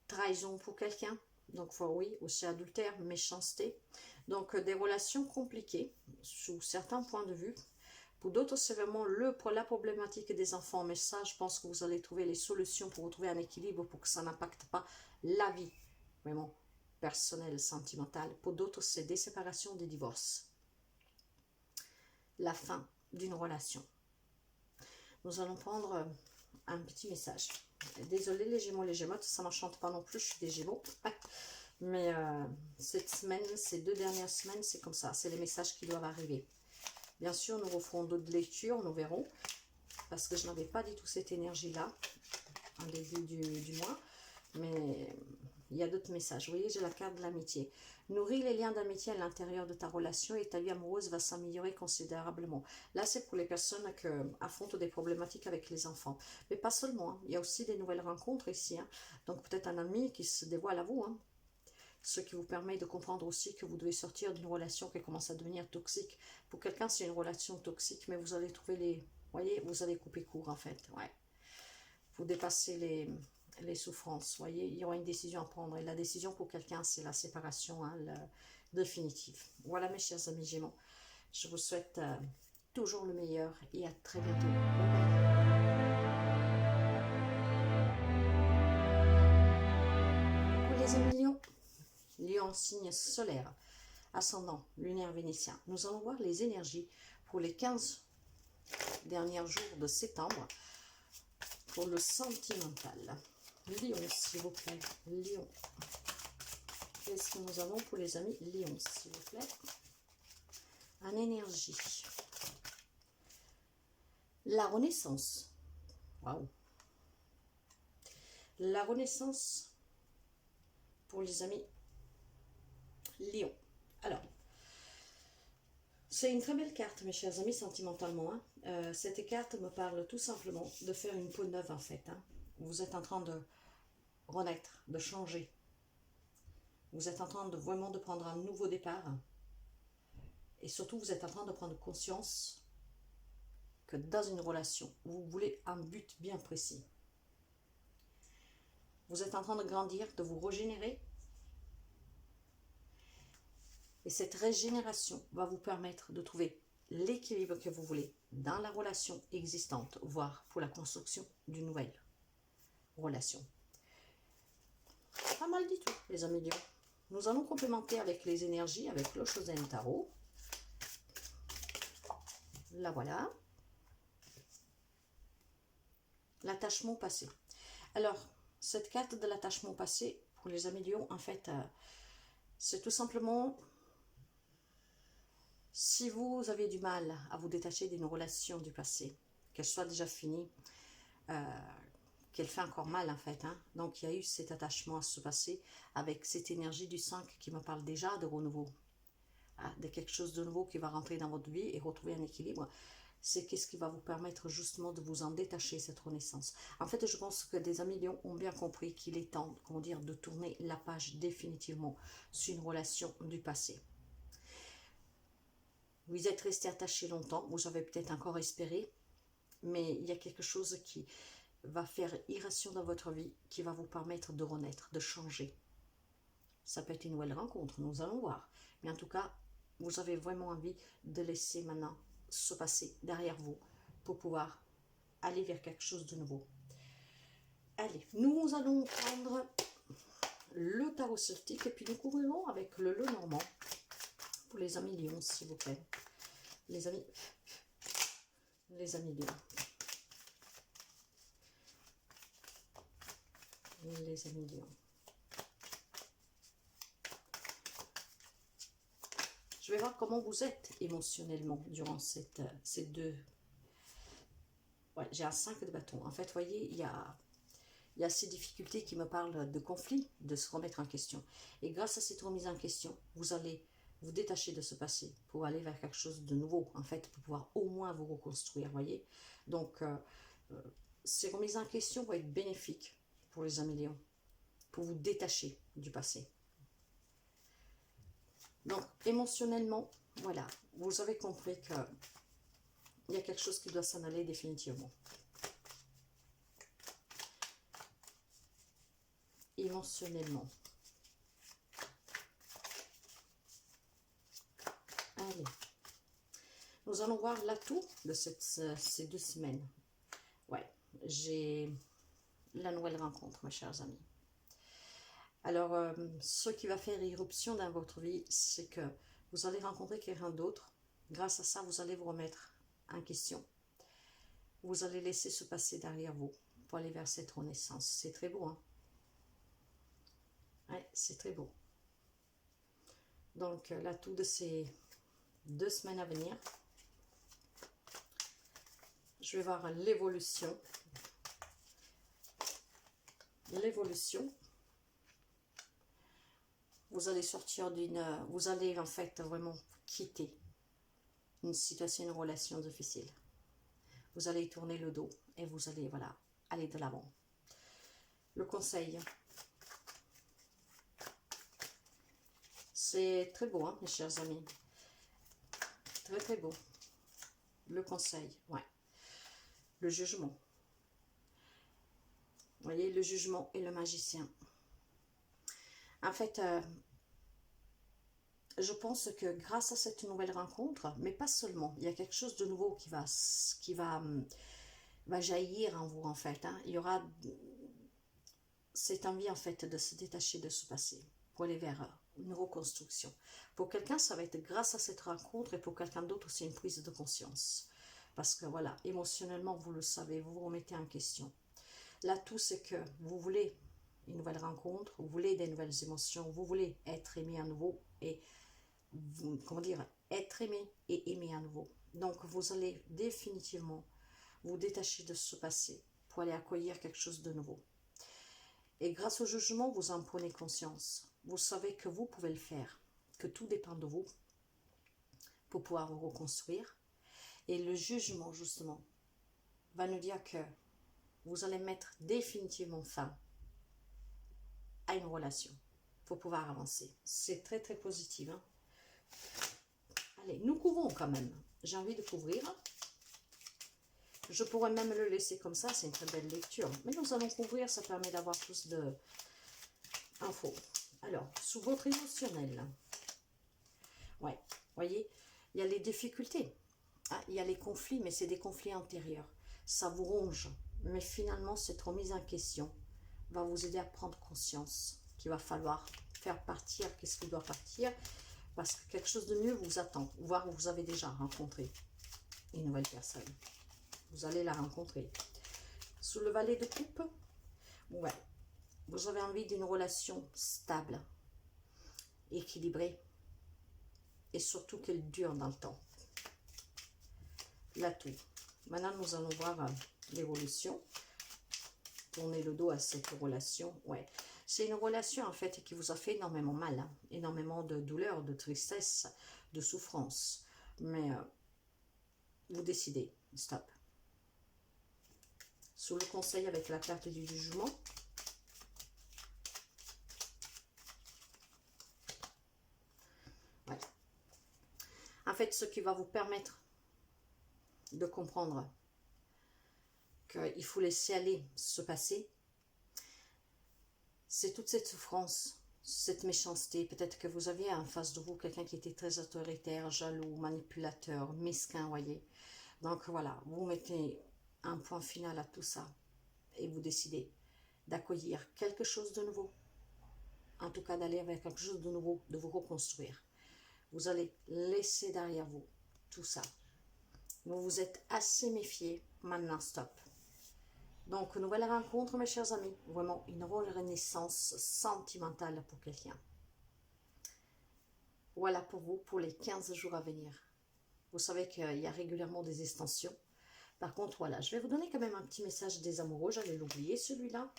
trahison pour quelqu'un. Donc oui, aussi adultère, méchanceté. Donc des relations compliquées sous certains points de vue. Pour d'autres, c'est vraiment pour la problématique des enfants. Mais ça, je pense que vous allez trouver les solutions pour retrouver un équilibre pour que ça n'impacte pas la vie, vraiment, personnelle, sentimentale. Pour d'autres, c'est des séparations, des divorces. La fin d'une relation. Nous allons prendre un petit message. Désolée les Gémeaux, ça m'enchante pas non plus, je suis des Gémeaux. Mais cette semaine, ces 2 dernières semaines, c'est comme ça. C'est les messages qui doivent arriver. Bien sûr, nous referons d'autres lectures, nous verrons. Parce que je n'avais pas du tout cette énergie-là, en début du mois. Mais il y a d'autres messages. Vous voyez, j'ai la carte de l'amitié. Nourrir les liens d'amitié à l'intérieur de ta relation et ta vie amoureuse va s'améliorer considérablement. Là, c'est pour les personnes qui affrontent des problématiques avec les enfants. Mais pas seulement. Hein. Il y a aussi des nouvelles rencontres ici. Hein. Donc, peut-être un ami qui se dévoile à vous. Hein. Ce qui vous permet de comprendre aussi que vous devez sortir d'une relation qui commence à devenir toxique. Pour quelqu'un, c'est une relation toxique, mais vous allez trouver les... Vous voyez, vous allez couper court, en fait. Ouais. Vous dépassez les souffrances, vous voyez, il y aura une décision à prendre. Et la décision pour quelqu'un, c'est la séparation hein, définitive. Voilà mes chers amis Gémeaux. Je vous souhaite toujours le meilleur et à très bientôt. Bye bye. Pour les amis Lions, Lion signe solaire, ascendant lunaire vénitien. Nous allons voir les énergies pour les 15 derniers jours de septembre pour le sentimental. Lion, s'il vous plaît. Lion. Qu'est-ce que nous avons pour les amis Lion, s'il vous plaît? En énergie. La renaissance. Waouh. La renaissance pour les amis Lion. Alors, c'est une très belle carte, mes chers amis, sentimentalement. Hein. Cette carte me parle tout simplement de faire une peau neuve, en fait. Hein. Vous êtes en train de renaître, de changer. Vous êtes en train de vraiment de prendre un nouveau départ. Et surtout, vous êtes en train de prendre conscience que dans une relation, vous voulez un but bien précis. Vous êtes en train de grandir, de vous régénérer. Et cette régénération va vous permettre de trouver l'équilibre que vous voulez dans la relation existante, voire pour la construction d'une nouvelle relation. Pas mal du tout, les amis Lions. Nous allons complémenter avec les énergies, avec le Shozen Tarot. La voilà. L'attachement passé. Alors, cette carte de l'attachement passé, pour les amis Lions, en fait, c'est tout simplement... Si vous avez du mal à vous détacher d'une relation du passé, qu'elle soit déjà finie, qu'elle fait encore mal en fait, hein. Donc il y a eu cet attachement à ce passé avec cette énergie du 5 qui me parle déjà de renouveau, hein, de quelque chose de nouveau qui va rentrer dans votre vie et retrouver un équilibre. C'est qu'est-ce qui va vous permettre justement de vous en détacher, cette renaissance. En fait, je pense que des amis Lions ont bien compris qu'il est temps, comment dire, de tourner la page définitivement sur une relation du passé. Vous êtes resté attaché longtemps, vous avez peut-être encore espéré, mais il y a quelque chose qui va faire irration dans votre vie, qui va vous permettre de renaître, de changer. Ça peut être une nouvelle rencontre, nous allons voir. Mais en tout cas, vous avez vraiment envie de laisser maintenant ce passé derrière vous pour pouvoir aller vers quelque chose de nouveau. Allez, nous allons prendre le tarot celtique et puis nous couvrirons avec le Lenormand. Pour les amis Lions, s'il vous plaît. Les amis Lions. Les amis Lions. Je vais voir comment vous êtes émotionnellement durant ces deux... Ouais, j'ai un 5 de bâton. En fait, vous voyez, il y a ces difficultés qui me parlent de conflit, de se remettre en question. Et grâce à cette remise en question, vous allez vous détacher de ce passé pour aller vers quelque chose de nouveau, en fait, pour pouvoir au moins vous reconstruire, voyez. Donc, ces remises en question vont être bénéfiques pour les amis Lions, pour vous détacher du passé. Donc, émotionnellement, voilà, vous avez compris que il y a quelque chose qui doit s'en aller définitivement. Émotionnellement. Allez. Nous allons voir l'atout de ces 2 semaines. Ouais, j'ai la nouvelle rencontre, mes chers amis. Alors, ce qui va faire irruption dans votre vie, c'est que vous allez rencontrer quelqu'un d'autre. Grâce à ça, vous allez vous remettre en question. Vous allez laisser se passer derrière vous pour aller vers cette renaissance. C'est très beau, hein? Ouais, c'est très beau. Donc, l'atout de ces 2 semaines à venir, je vais voir l'évolution. L'évolution. Vous allez sortir vous allez en fait vraiment quitter une situation, une relation difficile. Vous allez y tourner le dos et vous allez, voilà, aller de l'avant. Le conseil. C'est très beau, hein, mes chers amis. Très, très beau. Le conseil, ouais. Le jugement. Vous voyez, le jugement et le magicien. En fait, je pense que grâce à cette nouvelle rencontre, mais pas seulement, il y a quelque chose de nouveau qui va jaillir en vous, en fait. Hein. Il y aura cette envie, en fait, de se détacher de ce passé pour aller vers une reconstruction. Pour quelqu'un, ça va être grâce à cette rencontre, et pour quelqu'un d'autre, c'est une prise de conscience. Parce que, voilà, émotionnellement, vous le savez, vous vous remettez en question. L'atout, c'est que vous voulez une nouvelle rencontre, vous voulez des nouvelles émotions, vous voulez être aimé à nouveau et, comment dire, être aimé et aimer à nouveau. Donc, vous allez définitivement vous détacher de ce passé pour aller accueillir quelque chose de nouveau. Et grâce au jugement, vous en prenez conscience. Vous savez que vous pouvez le faire, que tout dépend de vous pour pouvoir vous reconstruire. Et le jugement, justement, va nous dire que vous allez mettre définitivement fin à une relation pour pouvoir avancer. C'est très, très positif. Hein? Allez, nous couvrons quand même. J'ai envie de couvrir. Je pourrais même le laisser comme ça, c'est une très belle lecture. Mais nous allons couvrir, ça permet d'avoir plus d'infos. Alors, sous votre émotionnel. Ouais, vous voyez, il y a les difficultés. Ah, il y a les conflits, mais c'est des conflits antérieurs. Ça vous ronge. Mais finalement, cette remise en question va vous aider à prendre conscience qu'il va falloir faire partir qu'est-ce qui doit partir, parce que quelque chose de mieux vous attend, voire vous avez déjà rencontré une nouvelle personne. Vous allez la rencontrer. Sous le valet de coupe, ouais, vous avez envie d'une relation stable, équilibrée, et surtout qu'elle dure dans le temps. L'atout. Maintenant, nous allons voir l'évolution. Tourner le dos à cette relation. Ouais. C'est une relation, en fait, qui vous a fait énormément mal. Hein. Énormément de douleur, de tristesse, de souffrance. Mais vous décidez. Stop. Sous le conseil avec la carte du jugement. Ouais. En fait, ce qui va vous permettre de comprendre qu'il faut laisser aller ce passé, c'est toute cette souffrance, cette méchanceté. Peut-être que vous aviez en face de vous quelqu'un qui était très autoritaire, jaloux, manipulateur, mesquin, voyez. Donc voilà, vous mettez un point final à tout ça et vous décidez d'accueillir quelque chose de nouveau. En tout cas, d'aller avec quelque chose de nouveau, de vous reconstruire. Vous allez laisser derrière vous tout ça. Vous vous êtes assez méfié, maintenant stop. Donc, nouvelle rencontre, mes chers amis. Vraiment une renaissance sentimentale pour quelqu'un. Voilà pour vous, pour les 15 jours à venir. Vous savez qu'il y a régulièrement des extensions. Par contre, voilà, je vais vous donner quand même un petit message des amoureux. J'allais l'oublier, celui-là.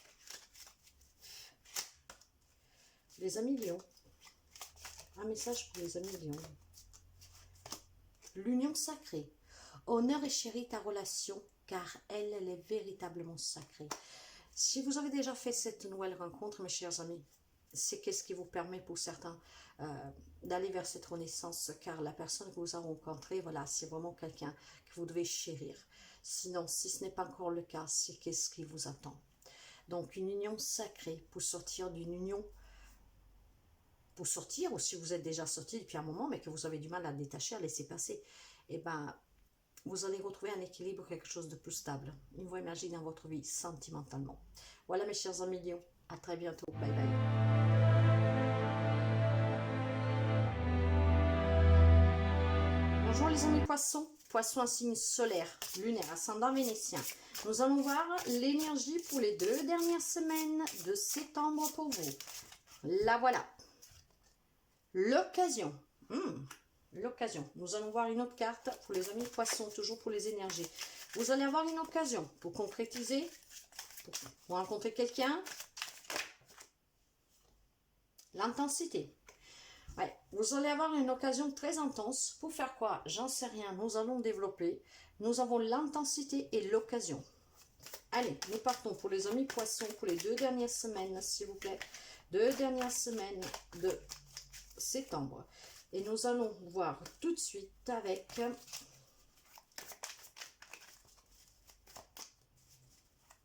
Les amis lions. Un message pour les amis lions. L'union sacrée. Honore et chéris ta relation, car elle est véritablement sacrée. Si vous avez déjà fait cette nouvelle rencontre, mes chers amis, c'est qu'est-ce qui vous permet pour certains d'aller vers cette renaissance, car la personne que vous avez rencontrée, voilà, c'est vraiment quelqu'un que vous devez chérir. Sinon, si ce n'est pas encore le cas, c'est qu'est-ce qui vous attend. Donc, une union sacrée pour sortir d'une union, pour sortir, ou si vous êtes déjà sorti depuis un moment, mais que vous avez du mal à détacher, à laisser passer, et ben, vous allez retrouver un équilibre, quelque chose de plus stable, une voie émergée dans votre vie, sentimentalement. Voilà mes chers amis Lion, à très bientôt, bye bye. Bonjour les amis poissons, poisson un signe solaire, lunaire, ascendant vénitien. Nous allons voir l'énergie pour les 2 dernières semaines de septembre pour vous. La voilà. L'occasion. L'occasion. Nous allons voir une autre carte pour les amis poissons, toujours pour les énergies. Vous allez avoir une occasion pour concrétiser, pour rencontrer quelqu'un. L'intensité. Ouais, vous allez avoir une occasion très intense. Pour faire quoi? J'en sais rien. Nous allons développer. Nous avons l'intensité et l'occasion. Allez, nous partons pour les amis poissons pour les 2 dernières semaines, s'il vous plaît. 2 dernières semaines de septembre. Et nous allons voir tout de suite avec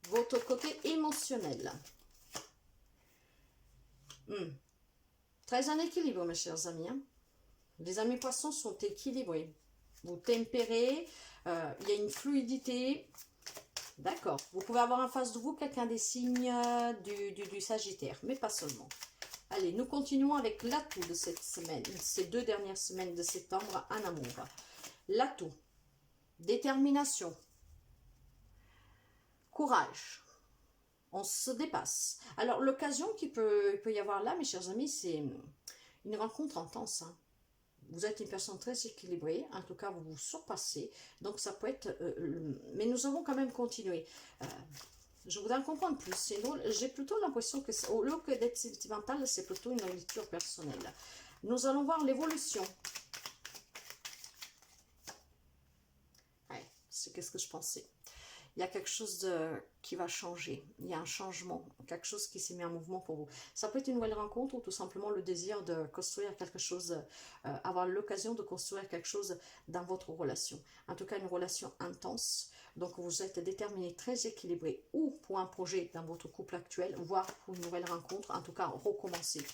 votre côté émotionnel. Très en équilibre, mes chers amis. Les amis poissons sont équilibrés. Vous tempérez, il y a une fluidité. D'accord. Vous pouvez avoir en face de vous quelqu'un des signes du Sagittaire, mais pas seulement. Allez, nous continuons avec l'atout de cette semaine, ces 2 dernières semaines de septembre en amour. L'atout, détermination, courage, on se dépasse. Alors, l'occasion qu'il peut y avoir là, mes chers amis, c'est une rencontre intense. Hein. Vous êtes une personne très équilibrée, en tout cas, vous vous surpassez. Donc, ça peut être... mais nous avons quand même continué. Je voudrais en comprendre plus. J'ai plutôt l'impression que, au lieu que d'être sentimental, c'est plutôt une lecture personnelle. Nous allons voir l'évolution. Ouais, c'est qu'est-ce que je pensais. Il y a quelque chose qui va changer. Il y a un changement, quelque chose qui s'est mis en mouvement pour vous. Ça peut être une nouvelle rencontre ou tout simplement le désir de construire quelque chose, avoir l'occasion de construire quelque chose dans votre relation. En tout cas, une relation intense. Donc, vous êtes déterminé, très équilibré, ou pour un projet dans votre couple actuel, voire pour une nouvelle rencontre. En tout cas, recommencer.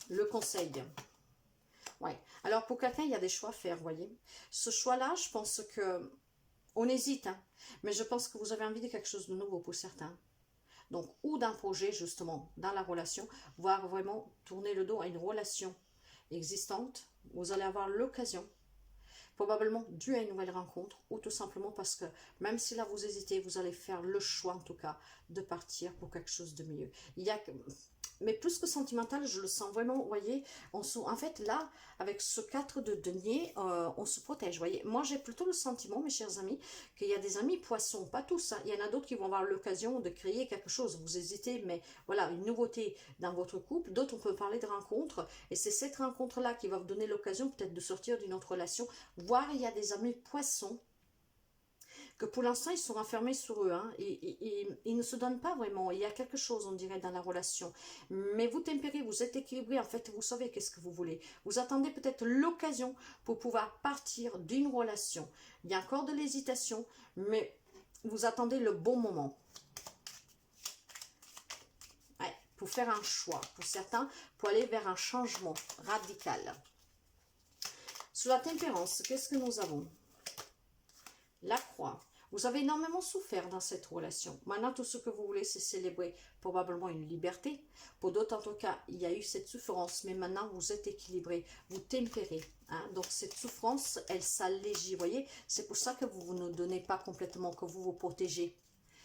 Le conseil. Ouais. Alors, pour quelqu'un, il y a des choix à faire, vous voyez. Ce choix-là, je pense que on hésite, hein, mais je pense que vous avez envie de quelque chose de nouveau pour certains. Donc, ou d'un projet, justement, dans la relation, voire vraiment tourner le dos à une relation existante. Vous allez avoir l'occasion, probablement dû à une nouvelle rencontre, ou tout simplement parce que, même si là vous hésitez, vous allez faire le choix, en tout cas, de partir pour quelque chose de mieux. Il y a... Mais plus que sentimental, je le sens vraiment, vous voyez, en fait, là, avec ce 4 de denier, on se protège, vous voyez. Moi, j'ai plutôt le sentiment, mes chers amis, qu'il y a des amis poissons, pas tous, hein. Il y en a d'autres qui vont avoir l'occasion de créer quelque chose. Vous hésitez, mais voilà, une nouveauté dans votre couple. D'autres, on peut parler de rencontres, et c'est cette rencontre-là qui va vous donner l'occasion peut-être de sortir d'une autre relation. Voire, il y a des amis poissons, que pour l'instant, ils sont renfermés sur eux. Hein, et ils ne se donnent pas vraiment. Il y a quelque chose, on dirait, dans la relation. Mais vous tempérez, vous êtes équilibré. En fait, vous savez qu'est-ce que vous voulez. Vous attendez peut-être l'occasion pour pouvoir partir d'une relation. Il y a encore de l'hésitation, mais vous attendez le bon moment. Ouais, pour faire un choix. Pour certains, pour aller vers un changement radical. Sous la tempérance, qu'est-ce que nous avons ? La croix. Vous avez énormément souffert dans cette relation. Maintenant, tout ce que vous voulez, c'est célébrer probablement une liberté. Pour d'autres, en tout cas, il y a eu cette souffrance, mais maintenant, vous êtes équilibré, vous tempérez. Hein? Donc, cette souffrance, elle s'allégit, vous voyez. C'est pour ça que vous ne donnez pas complètement, que vous vous protégez.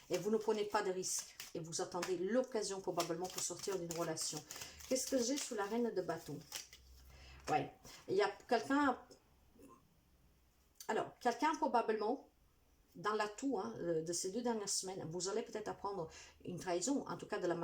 Et vous ne prenez pas de risques. Et vous attendez l'occasion, probablement, pour sortir d'une relation. Qu'est-ce que j'ai sous la reine de bâton? Ouais, il y a quelqu'un... Alors, quelqu'un, probablement... dans l'atout hein, de ces 2 dernières semaines, vous allez peut-être apprendre une trahison, en tout cas de la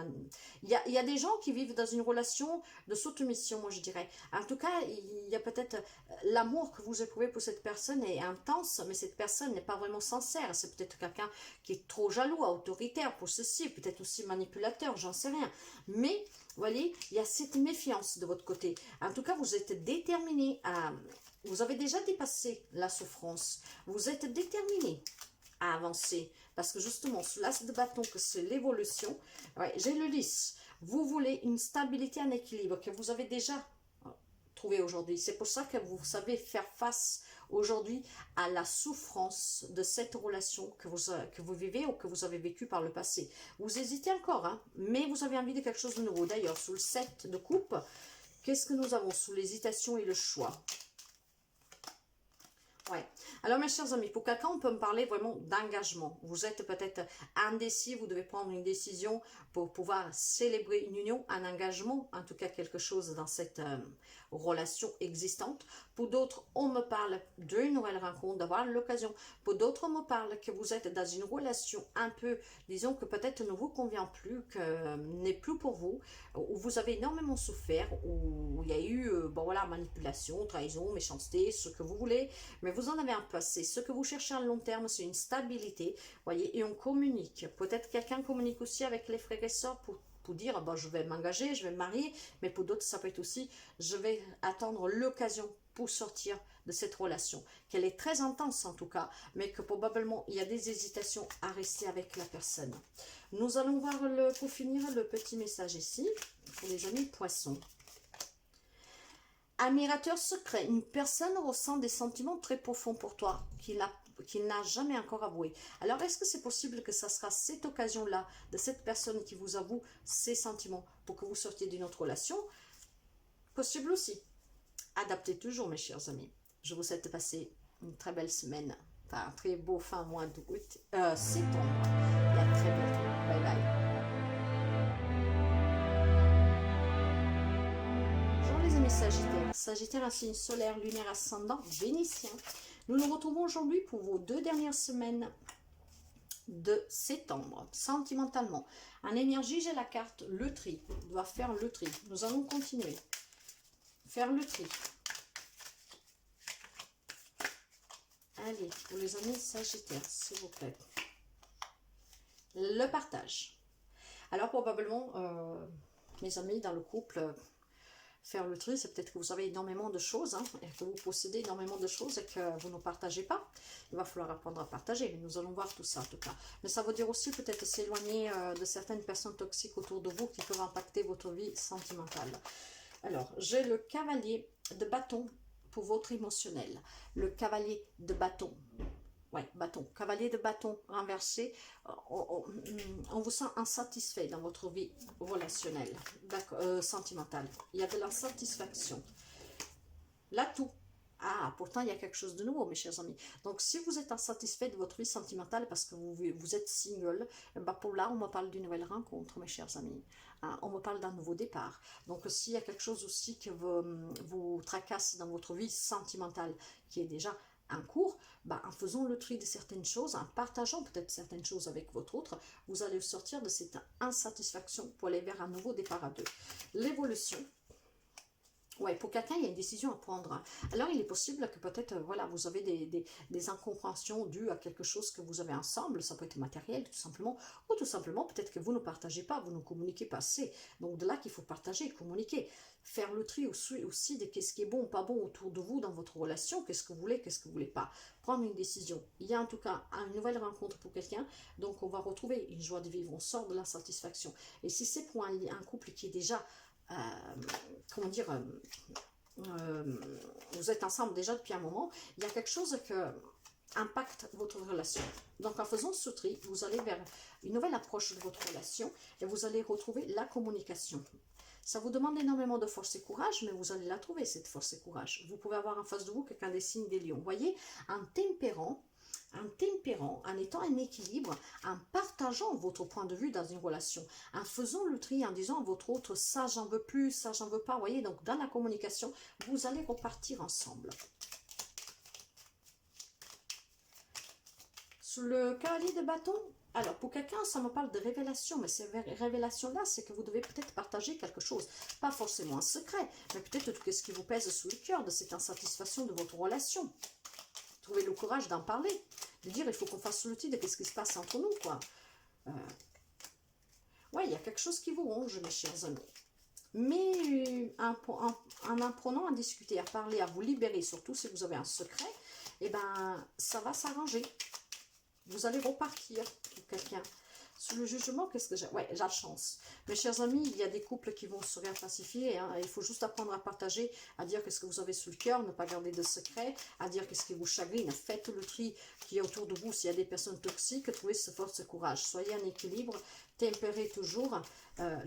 il y a des gens qui vivent dans une relation de soumission, moi je dirais. En tout cas, il y a peut-être l'amour que vous éprouvez pour cette personne est intense, mais cette personne n'est pas vraiment sincère. C'est peut-être quelqu'un qui est trop jaloux, autoritaire, possessif, peut-être aussi manipulateur, j'en sais rien. Mais, vous voyez, il y a cette méfiance de votre côté. En tout cas, vous êtes déterminé à... Vous avez déjà dépassé la souffrance. Vous êtes déterminé à avancer. Parce que justement, sous l'as de bâton, que c'est l'évolution, ouais, j'ai le lys. Vous voulez une stabilité, un équilibre que vous avez déjà trouvé aujourd'hui. C'est pour ça que vous savez faire face aujourd'hui à la souffrance de cette relation que vous vivez ou que vous avez vécu par le passé. Vous hésitez encore, hein, mais vous avez envie de quelque chose de nouveau. D'ailleurs, sous le 7 de coupe, qu'est-ce que nous avons sous l'hésitation et le choix? Ouais. Alors mes chers amis, pour quelqu'un, on peut me parler vraiment d'engagement. Vous êtes peut-être indécis, vous devez prendre une décision pour pouvoir célébrer une union, un engagement, en tout cas quelque chose dans cette relation existante. Pour d'autres, on me parle d'une nouvelle rencontre, d'avoir l'occasion. Pour d'autres, on me parle que vous êtes dans une relation un peu, disons que peut-être ne vous convient plus, que n'est plus pour vous, où vous avez énormément souffert, où il y a eu, bon voilà, manipulation, trahison, méchanceté, ce que vous voulez, mais vous en avez un passé. Ce que vous cherchez à long terme, c'est une stabilité, voyez, et on communique. Peut-être quelqu'un communique aussi avec les frères et sœurs pour dire, bon, je vais m'engager, je vais me marier, mais pour d'autres, ça peut être aussi, je vais attendre l'occasion pour sortir de cette relation, qu'elle est très intense en tout cas, mais que probablement il y a des hésitations à rester avec la personne. Nous allons voir pour finir le petit message ici, pour les amis poissons. Admirateur secret, une personne ressent des sentiments très profonds pour toi, qu'il n'a jamais encore avoué. Alors, est-ce que c'est possible que ça sera cette occasion-là, de cette personne qui vous avoue ses sentiments, pour que vous sortiez d'une autre relation? Possible aussi. Adaptez toujours, mes chers amis. Je vous souhaite de passer une très belle semaine, enfin un très beau fin mois d'août, septembre. Et à très bientôt. Bye bye. Les amis Sagittaires, Sagittaire, un signe solaire, lunaire, ascendant, vénitien. Nous nous retrouvons aujourd'hui pour vos 2 dernières semaines de septembre, sentimentalement. En énergie, j'ai la carte le tri, on doit faire le tri. Nous allons continuer, faire le tri. Allez, pour les amis Sagittaires, s'il vous plaît. Le partage. Alors probablement, mes amis, dans le couple... Faire le tri, c'est peut-être que vous avez énormément de choses, hein, et que vous possédez énormément de choses et que vous ne partagez pas. Il va falloir apprendre à partager, mais nous allons voir tout ça en tout cas. Mais ça veut dire aussi peut-être s'éloigner de certaines personnes toxiques autour de vous qui peuvent impacter votre vie sentimentale. Alors, j'ai le cavalier de bâton pour votre émotionnel. Le cavalier de bâton. Ouais, bâton. Cavalier de bâton renversé. On vous sent insatisfait dans votre vie relationnelle, sentimentale. Il y a de l'insatisfaction. L'atout. Ah, pourtant, il y a quelque chose de nouveau, mes chers amis. Donc, si vous êtes insatisfait de votre vie sentimentale parce que vous êtes single, bah pour là, on me parle d'une nouvelle rencontre, mes chers amis. Hein, on me parle d'un nouveau départ. Donc, s'il y a quelque chose aussi qui vous tracasse dans votre vie sentimentale, qui est déjà en cours, bah, en faisant le tri de certaines choses, en partageant peut-être certaines choses avec votre autre, vous allez sortir de cette insatisfaction pour aller vers un nouveau départ à deux. L'évolution. Ouais, pour quelqu'un, il y a une décision à prendre. Alors, il est possible que peut-être, voilà, vous avez des incompréhensions dues à quelque chose que vous avez ensemble. Ça peut être matériel, tout simplement. Ou tout simplement, peut-être que vous ne partagez pas, vous ne communiquez pas assez. Donc, de là qu'il faut partager, communiquer. Faire le tri aussi de qu'est-ce qui est bon ou pas bon autour de vous dans votre relation. Qu'est-ce que vous voulez, qu'est-ce que vous voulez pas. Prendre une décision. Il y a en tout cas une nouvelle rencontre pour quelqu'un. Donc, on va retrouver une joie de vivre. On sort de l'insatisfaction. Et si c'est pour un couple qui est déjà... comment dire, vous êtes ensemble déjà depuis un moment, il y a quelque chose qui impacte votre relation. Donc en faisant ce tri, vous allez vers une nouvelle approche de votre relation et vous allez retrouver la communication. Ça vous demande énormément de force et courage, mais vous allez la trouver, cette force et courage. Vous pouvez avoir en face de vous quelqu'un des signes des lions. Vous voyez, un tempérant, en étant en équilibre, en partageant votre point de vue dans une relation, en faisant le tri, en disant à votre autre, ça j'en veux plus, ça j'en veux pas, vous voyez, donc dans la communication, vous allez repartir ensemble. Sous le cavalier de bâton, alors pour quelqu'un, ça me parle de révélation, mais ces révélations-là, c'est que vous devez peut-être partager quelque chose. Pas forcément un secret, mais peut-être tout ce qui vous pèse sous le cœur de cette insatisfaction de votre relation. Trouvez le courage d'en parler, de dire il faut qu'on fasse le de qu'est-ce qui se passe entre nous, quoi. Ouais, il y a quelque chose qui vous ronge, mes chers amis. Mais en apprenant à discuter, à parler, à vous libérer, surtout si vous avez un secret, eh ben, ça va s'arranger. Vous allez repartir pour quelqu'un. Sous le jugement, qu'est-ce que j'ai? Ouais, j'ai la chance. Mes chers amis, il y a des couples qui vont se répacifier. Hein. Il faut juste apprendre à partager, à dire qu'est-ce que vous avez sous le cœur, ne pas garder de secret, à dire qu'est-ce qui vous chagrine. Faites le tri qui est autour de vous. S'il y a des personnes toxiques, trouvez ce force, ce courage. Soyez en équilibre, tempérez toujours.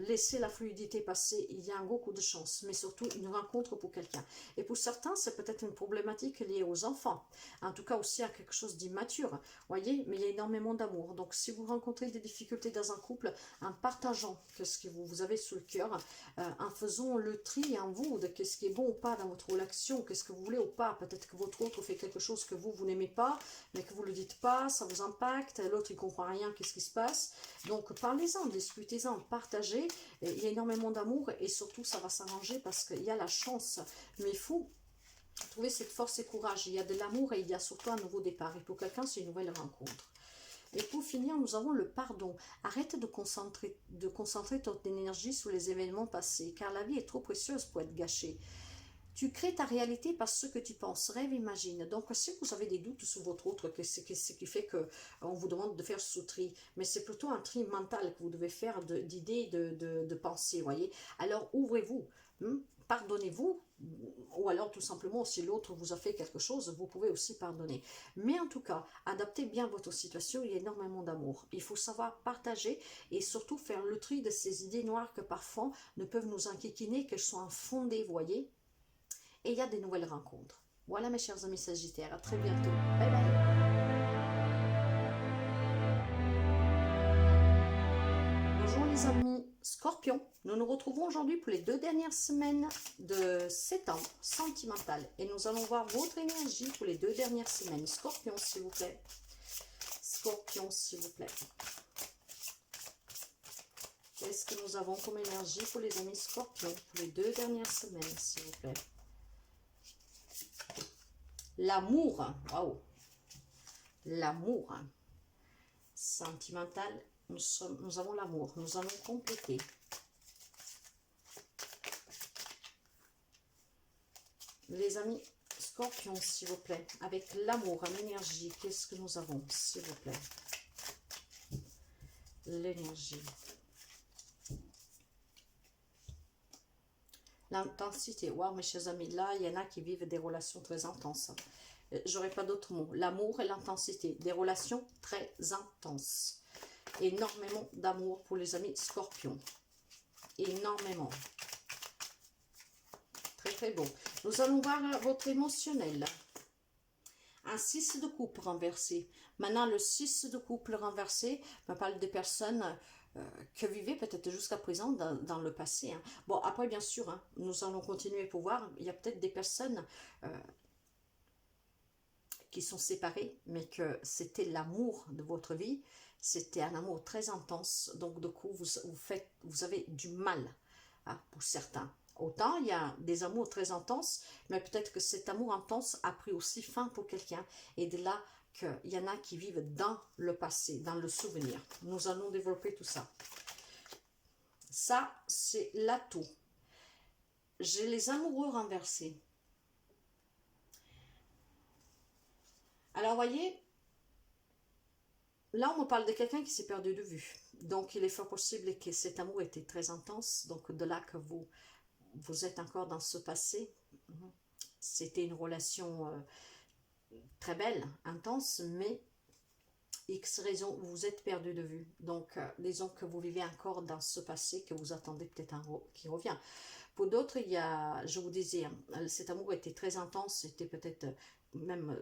Laissez la fluidité passer, il y a un gros coup de chance, mais surtout une rencontre pour quelqu'un. Et pour certains, c'est peut-être une problématique liée aux enfants, en tout cas aussi à quelque chose d'immature, voyez, mais il y a énormément d'amour. Donc si vous rencontrez des difficultés dans un couple, en partageant ce que vous avez sous le cœur, en faisant le tri en vous de qu'est-ce qui est bon ou pas dans votre relation, qu'est-ce que vous voulez ou pas, peut-être que votre autre fait quelque chose que vous n'aimez pas, mais que vous ne le dites pas, ça vous impacte, l'autre il comprend rien, qu'est-ce qui se passe, donc parlez-en, discutez-en, partagez. Il y a énormément d'amour et surtout ça va s'arranger parce qu'il y a la chance, mais il faut trouver cette force et courage. Il y a de l'amour et il y a surtout un nouveau départ, et pour quelqu'un c'est une nouvelle rencontre. Et pour finir, nous avons le pardon. Arrête de concentrer ton énergie sur les événements passés, car la vie est trop précieuse pour être gâchée. Tu crées ta réalité par ce que tu penses, rêve, imagine. Donc, si vous avez des doutes sur votre autre, c'est ce qui fait qu'on vous demande de faire ce tri. Mais c'est plutôt un tri mental que vous devez faire d'idées, de pensées, voyez. Alors, ouvrez-vous, pardonnez-vous, ou alors tout simplement, si l'autre vous a fait quelque chose, vous pouvez aussi pardonner. Mais en tout cas, adaptez bien votre situation, il y a énormément d'amour. Il faut savoir partager et surtout faire le tri de ces idées noires que parfois ne peuvent nous enquiquiner, qu'elles sont infondées, voyez. Et il y a des nouvelles rencontres. Voilà mes chers amis Sagittaires, à très bientôt. Bye bye. Bonjour les amis Scorpions. Nous nous retrouvons aujourd'hui pour les 2 dernières semaines de septembre sentimental. Et nous allons voir votre énergie pour les 2 dernières semaines. Scorpions, s'il vous plaît. Scorpions, s'il vous plaît. Qu'est-ce que nous avons comme énergie pour les amis Scorpions pour les 2 dernières semaines, s'il vous plaît? L'amour, waouh, l'amour sentimental, nous avons l'amour, nous allons compléter. Les amis Scorpions, s'il vous plaît, avec l'amour, en énergie, qu'est-ce que nous avons, s'il vous plaît? L'énergie. L'intensité, waouh mes chers amis, là il y en a qui vivent des relations très intenses. J'aurais pas d'autres mots. L'amour et l'intensité, des relations très intenses. Énormément d'amour pour les amis Scorpions. Énormément. Très très beau. Nous allons voir votre émotionnel. Un 6 de coupe renversé. Maintenant, le 6 de couple renversé me parle des personnes que vivaient peut-être jusqu'à présent dans le passé. Hein. Bon, après, bien sûr, hein, nous allons continuer pour voir. Il y a peut-être des personnes qui sont séparées, mais que c'était l'amour de votre vie. C'était un amour très intense. Donc, du coup, vous avez du mal, hein, pour certains. Autant il y a des amours très intenses, mais peut-être que cet amour intense a pris aussi fin pour quelqu'un. Et de là qu'il y en a qui vivent dans le passé, dans le souvenir. Nous allons développer tout ça. Ça, c'est l'atout. J'ai les amoureux renversés. Alors, voyez, là, on me parle de quelqu'un qui s'est perdu de vue. Donc, il est fort possible que cet amour était très intense. Donc, de là que vous êtes encore dans ce passé. C'était une relation très belle, intense, mais X raison, vous êtes perdu de vue. Donc, disons que vous vivez encore dans ce passé que vous attendez peut-être qui revient. Pour d'autres, il y a, je vous disais, hein, cet amour était très intense, c'était peut-être même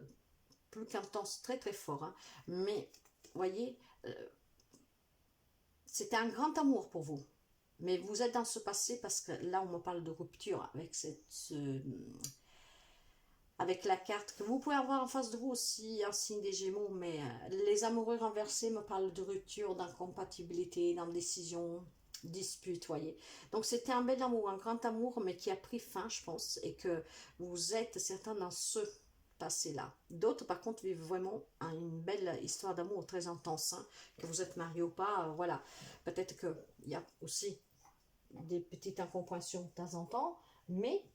plus qu'intense, très très fort. Hein, mais, voyez, c'était un grand amour pour vous. Mais vous êtes dans ce passé parce que là, on me parle de rupture avec avec la carte que vous pouvez avoir en face de vous aussi, un signe des Gémeaux, mais les amoureux renversés me parlent de rupture, d'incompatibilité, d'indécision, dispute, voyez. Donc c'était un bel amour, un grand amour, mais qui a pris fin, je pense, et que vous êtes certains dans ce passé-là. D'autres, par contre, vivent vraiment une belle histoire d'amour très intense, hein, que vous êtes marié ou pas, voilà. Peut-être qu'il y a aussi des petites incompréhensions de temps en temps, mais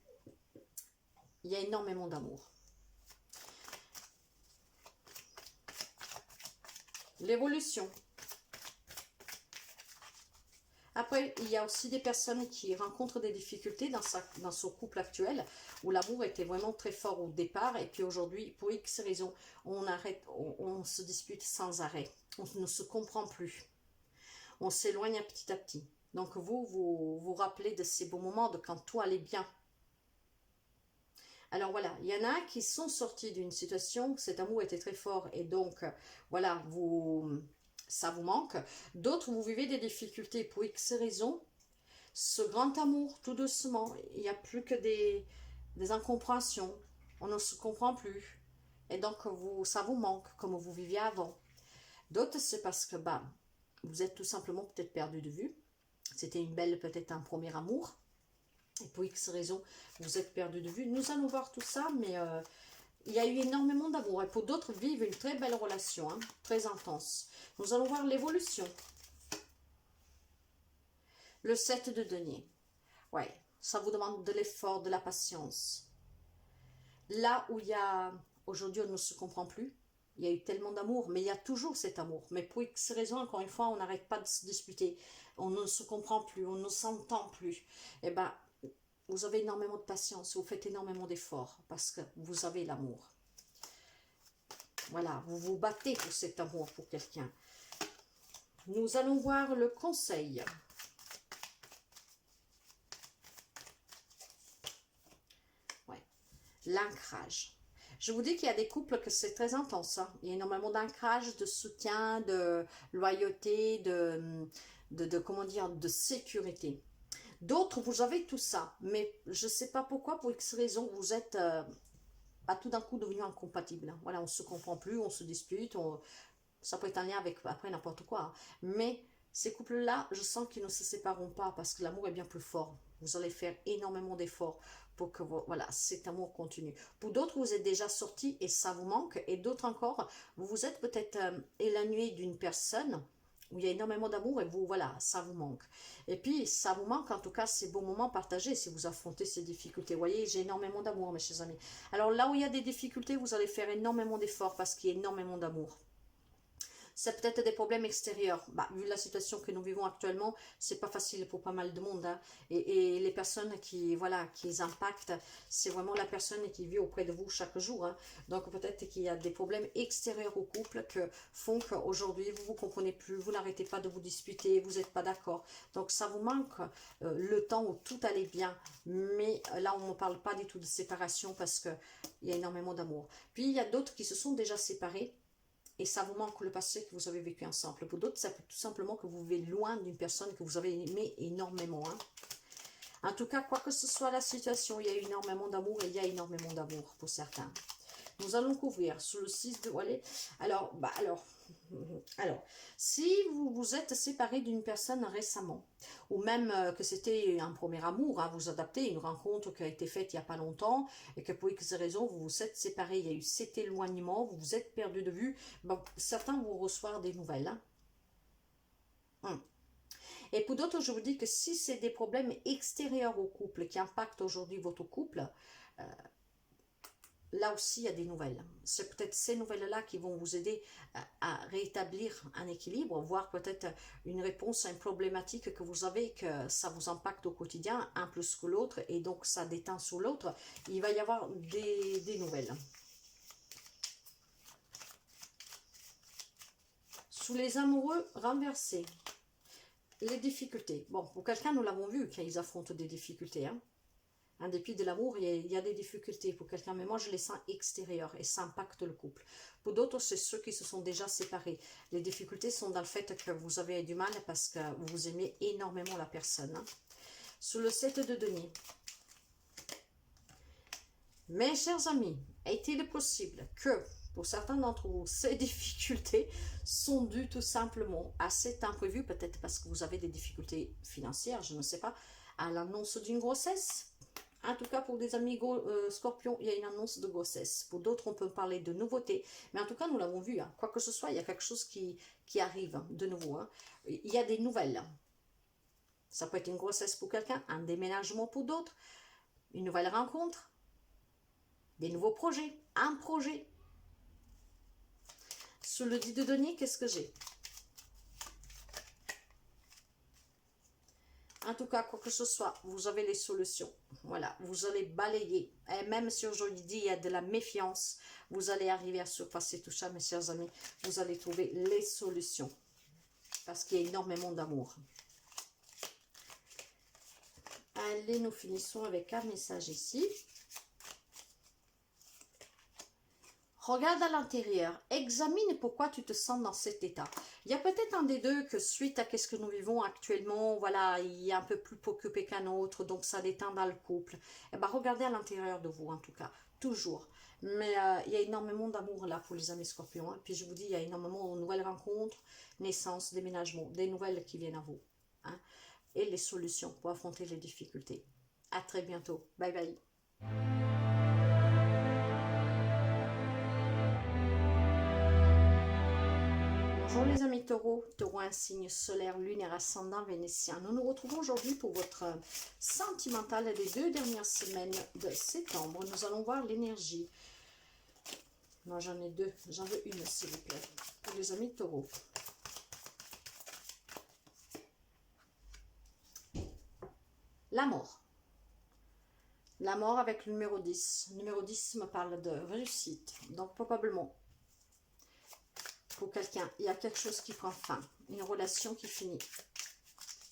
il y a énormément d'amour. L'évolution. Après, il y a aussi des personnes qui rencontrent des difficultés dans son couple actuel, où l'amour était vraiment très fort au départ, et puis aujourd'hui, pour X raisons, on se dispute sans arrêt. On ne se comprend plus. On s'éloigne petit à petit. Donc vous rappelez de ces beaux moments, de quand tout allait bien. Alors voilà, il y en a qui sont sortis d'une situation, cet amour était très fort et donc voilà, ça vous manque. D'autres, vous vivez des difficultés pour X raisons. Ce grand amour, tout doucement, il n'y a plus que des incompréhensions. On ne se comprend plus. Et donc ça vous manque comme vous viviez avant. D'autres, c'est parce que bah, vous êtes tout simplement peut-être perdu de vue. C'était peut-être un premier amour. Et pour X raisons, vous êtes perdu de vue. Nous allons voir tout ça, mais il y a eu énormément d'amour. Et pour d'autres, vivent une très belle relation, hein, très intense. Nous allons voir l'évolution. Le 7 de denier. Ouais, ça vous demande de l'effort, de la patience. Là où il y a... Aujourd'hui, on ne se comprend plus. Il y a eu tellement d'amour, mais il y a toujours cet amour. Mais pour X raisons, encore une fois, on n'arrête pas de se disputer. On ne se comprend plus, on ne s'entend plus. Eh bien, vous avez énormément de patience, vous faites énormément d'efforts parce que vous avez l'amour. Voilà, vous vous battez pour cet amour pour quelqu'un. Nous allons voir le conseil. Ouais, l'ancrage. Je vous dis qu'il y a des couples que c'est très intense. Hein. Il y a énormément d'ancrage, de soutien, de loyauté, comment dire, de sécurité. D'autres, vous avez tout ça, mais je ne sais pas pourquoi, pour X raison, vous êtes à tout d'un coup devenu incompatible. Voilà, on ne se comprend plus, on se dispute, ça peut être un lien avec après n'importe quoi. Hein. Mais ces couples-là, je sens qu'ils ne se sépareront pas parce que l'amour est bien plus fort. Vous allez faire énormément d'efforts pour que voilà, cet amour continue. Pour d'autres, vous êtes déjà sortis et ça vous manque. Et d'autres encore, vous vous êtes peut-être éloigné d'une personne où il y a énormément d'amour et vous, voilà, ça vous manque. Et puis, ça vous manque, en tout cas, ces beaux moments partagés si vous affrontez ces difficultés. Vous voyez, j'ai énormément d'amour, mes chers amis. Alors là où il y a des difficultés, vous allez faire énormément d'efforts parce qu'il y a énormément d'amour. C'est peut-être des problèmes extérieurs. Bah, vu la situation que nous vivons actuellement, c'est pas facile pour pas mal de monde. Hein. Et les personnes qui, voilà, qui les impactent, c'est vraiment la personne qui vit auprès de vous chaque jour. Hein. Donc peut-être qu'il y a des problèmes extérieurs au couple que font qu'aujourd'hui, vous ne vous comprenez plus, vous n'arrêtez pas de vous disputer, vous n'êtes pas d'accord. Donc ça vous manque le temps où tout allait bien. Mais là, on ne parle pas du tout de séparation parce qu'il y a énormément d'amour. Puis il y a d'autres qui se sont déjà séparés. Et ça vous manque le passé que vous avez vécu ensemble. Pour d'autres, ça peut tout simplement que vous vivez loin d'une personne que vous avez aimée énormément. Hein. En tout cas, quoi que ce soit la situation, il y a énormément d'amour et il y a énormément d'amour pour certains. Nous allons couvrir sous le 6 de Wallet. Alors, si vous vous êtes séparé d'une personne récemment, ou même que c'était un premier amour, hein, vous adaptez une rencontre qui a été faite il n'y a pas longtemps, et que pour X raisons, vous vous êtes séparés, il y a eu cet éloignement, vous vous êtes perdu de vue, bon, certains vont recevoir des nouvelles. Hein. Et pour d'autres, je vous dis que si c'est des problèmes extérieurs au couple qui impactent aujourd'hui votre couple, là aussi, il y a des nouvelles. C'est peut-être ces nouvelles-là qui vont vous aider à rétablir un équilibre, voire peut-être une réponse à une problématique que vous avez, que ça vous impacte au quotidien, un plus que l'autre, et donc ça déteint sur l'autre. Il va y avoir des nouvelles. Sous les amoureux renversés, les difficultés. Bon, pour quelqu'un, nous l'avons vu, qu'ils affrontent des difficultés, hein. En dépit de l'amour, il y a des difficultés pour quelqu'un, mais moi je les sens extérieures et ça impacte le couple. Pour d'autres, c'est ceux qui se sont déjà séparés. Les difficultés sont dans le fait que vous avez du mal parce que vous aimez énormément la personne. Hein. Sous le 7 de denier. Mes chers amis, Est-il possible que, pour certains d'entre vous, ces difficultés sont dues tout simplement à cet imprévu, peut-être parce que vous avez des difficultés financières, je ne sais pas, à l'annonce d'une grossesse? En tout cas, pour des amis scorpions, il y a une annonce de grossesse. Pour d'autres, on peut parler de nouveauté. Mais en tout cas, nous l'avons vu. Hein. Quoi que ce soit, il y a quelque chose qui arrive hein, de nouveau. Hein. Il y a des nouvelles. Ça peut être une grossesse pour quelqu'un, un déménagement pour d'autres, une nouvelle rencontre, des nouveaux projets, un projet. Sous le 10 de denier, qu'est-ce que j'ai? En tout cas, quoi que ce soit, vous avez les solutions. Voilà, vous allez balayer. Et même si aujourd'hui il y a de la méfiance, vous allez arriver à surpasser tout ça, mes chers amis. Vous allez trouver les solutions. Parce qu'il y a énormément d'amour. Allez, nous finissons avec un message ici. Regarde à l'intérieur, examine pourquoi tu te sens dans cet état. Il y a peut-être un des deux que suite à ce que nous vivons actuellement, voilà, il est un peu plus occupé qu'un autre, donc ça déteint dans le couple. Eh ben, regardez à l'intérieur de vous en tout cas, toujours. Mais il y a énormément d'amour là pour les amis scorpions. Hein. Puis je vous dis, il y a énormément de nouvelles rencontres, naissances, déménagements, des nouvelles qui viennent à vous. Hein. Et les solutions pour affronter les difficultés. À très bientôt. Bye bye. Bonjour les amis taureaux, taureau un signe solaire, lunaire, ascendant, vénitien. Nous nous retrouvons aujourd'hui pour votre sentimental des 2 dernières semaines de septembre. Nous allons voir l'énergie. Moi j'en ai 2, j'en veux une s'il vous plaît. Pour les amis taureaux. La mort. La mort avec le numéro 10. Le numéro 10 me parle de réussite. Donc probablement pour quelqu'un, il y a quelque chose qui prend fin, une relation qui finit.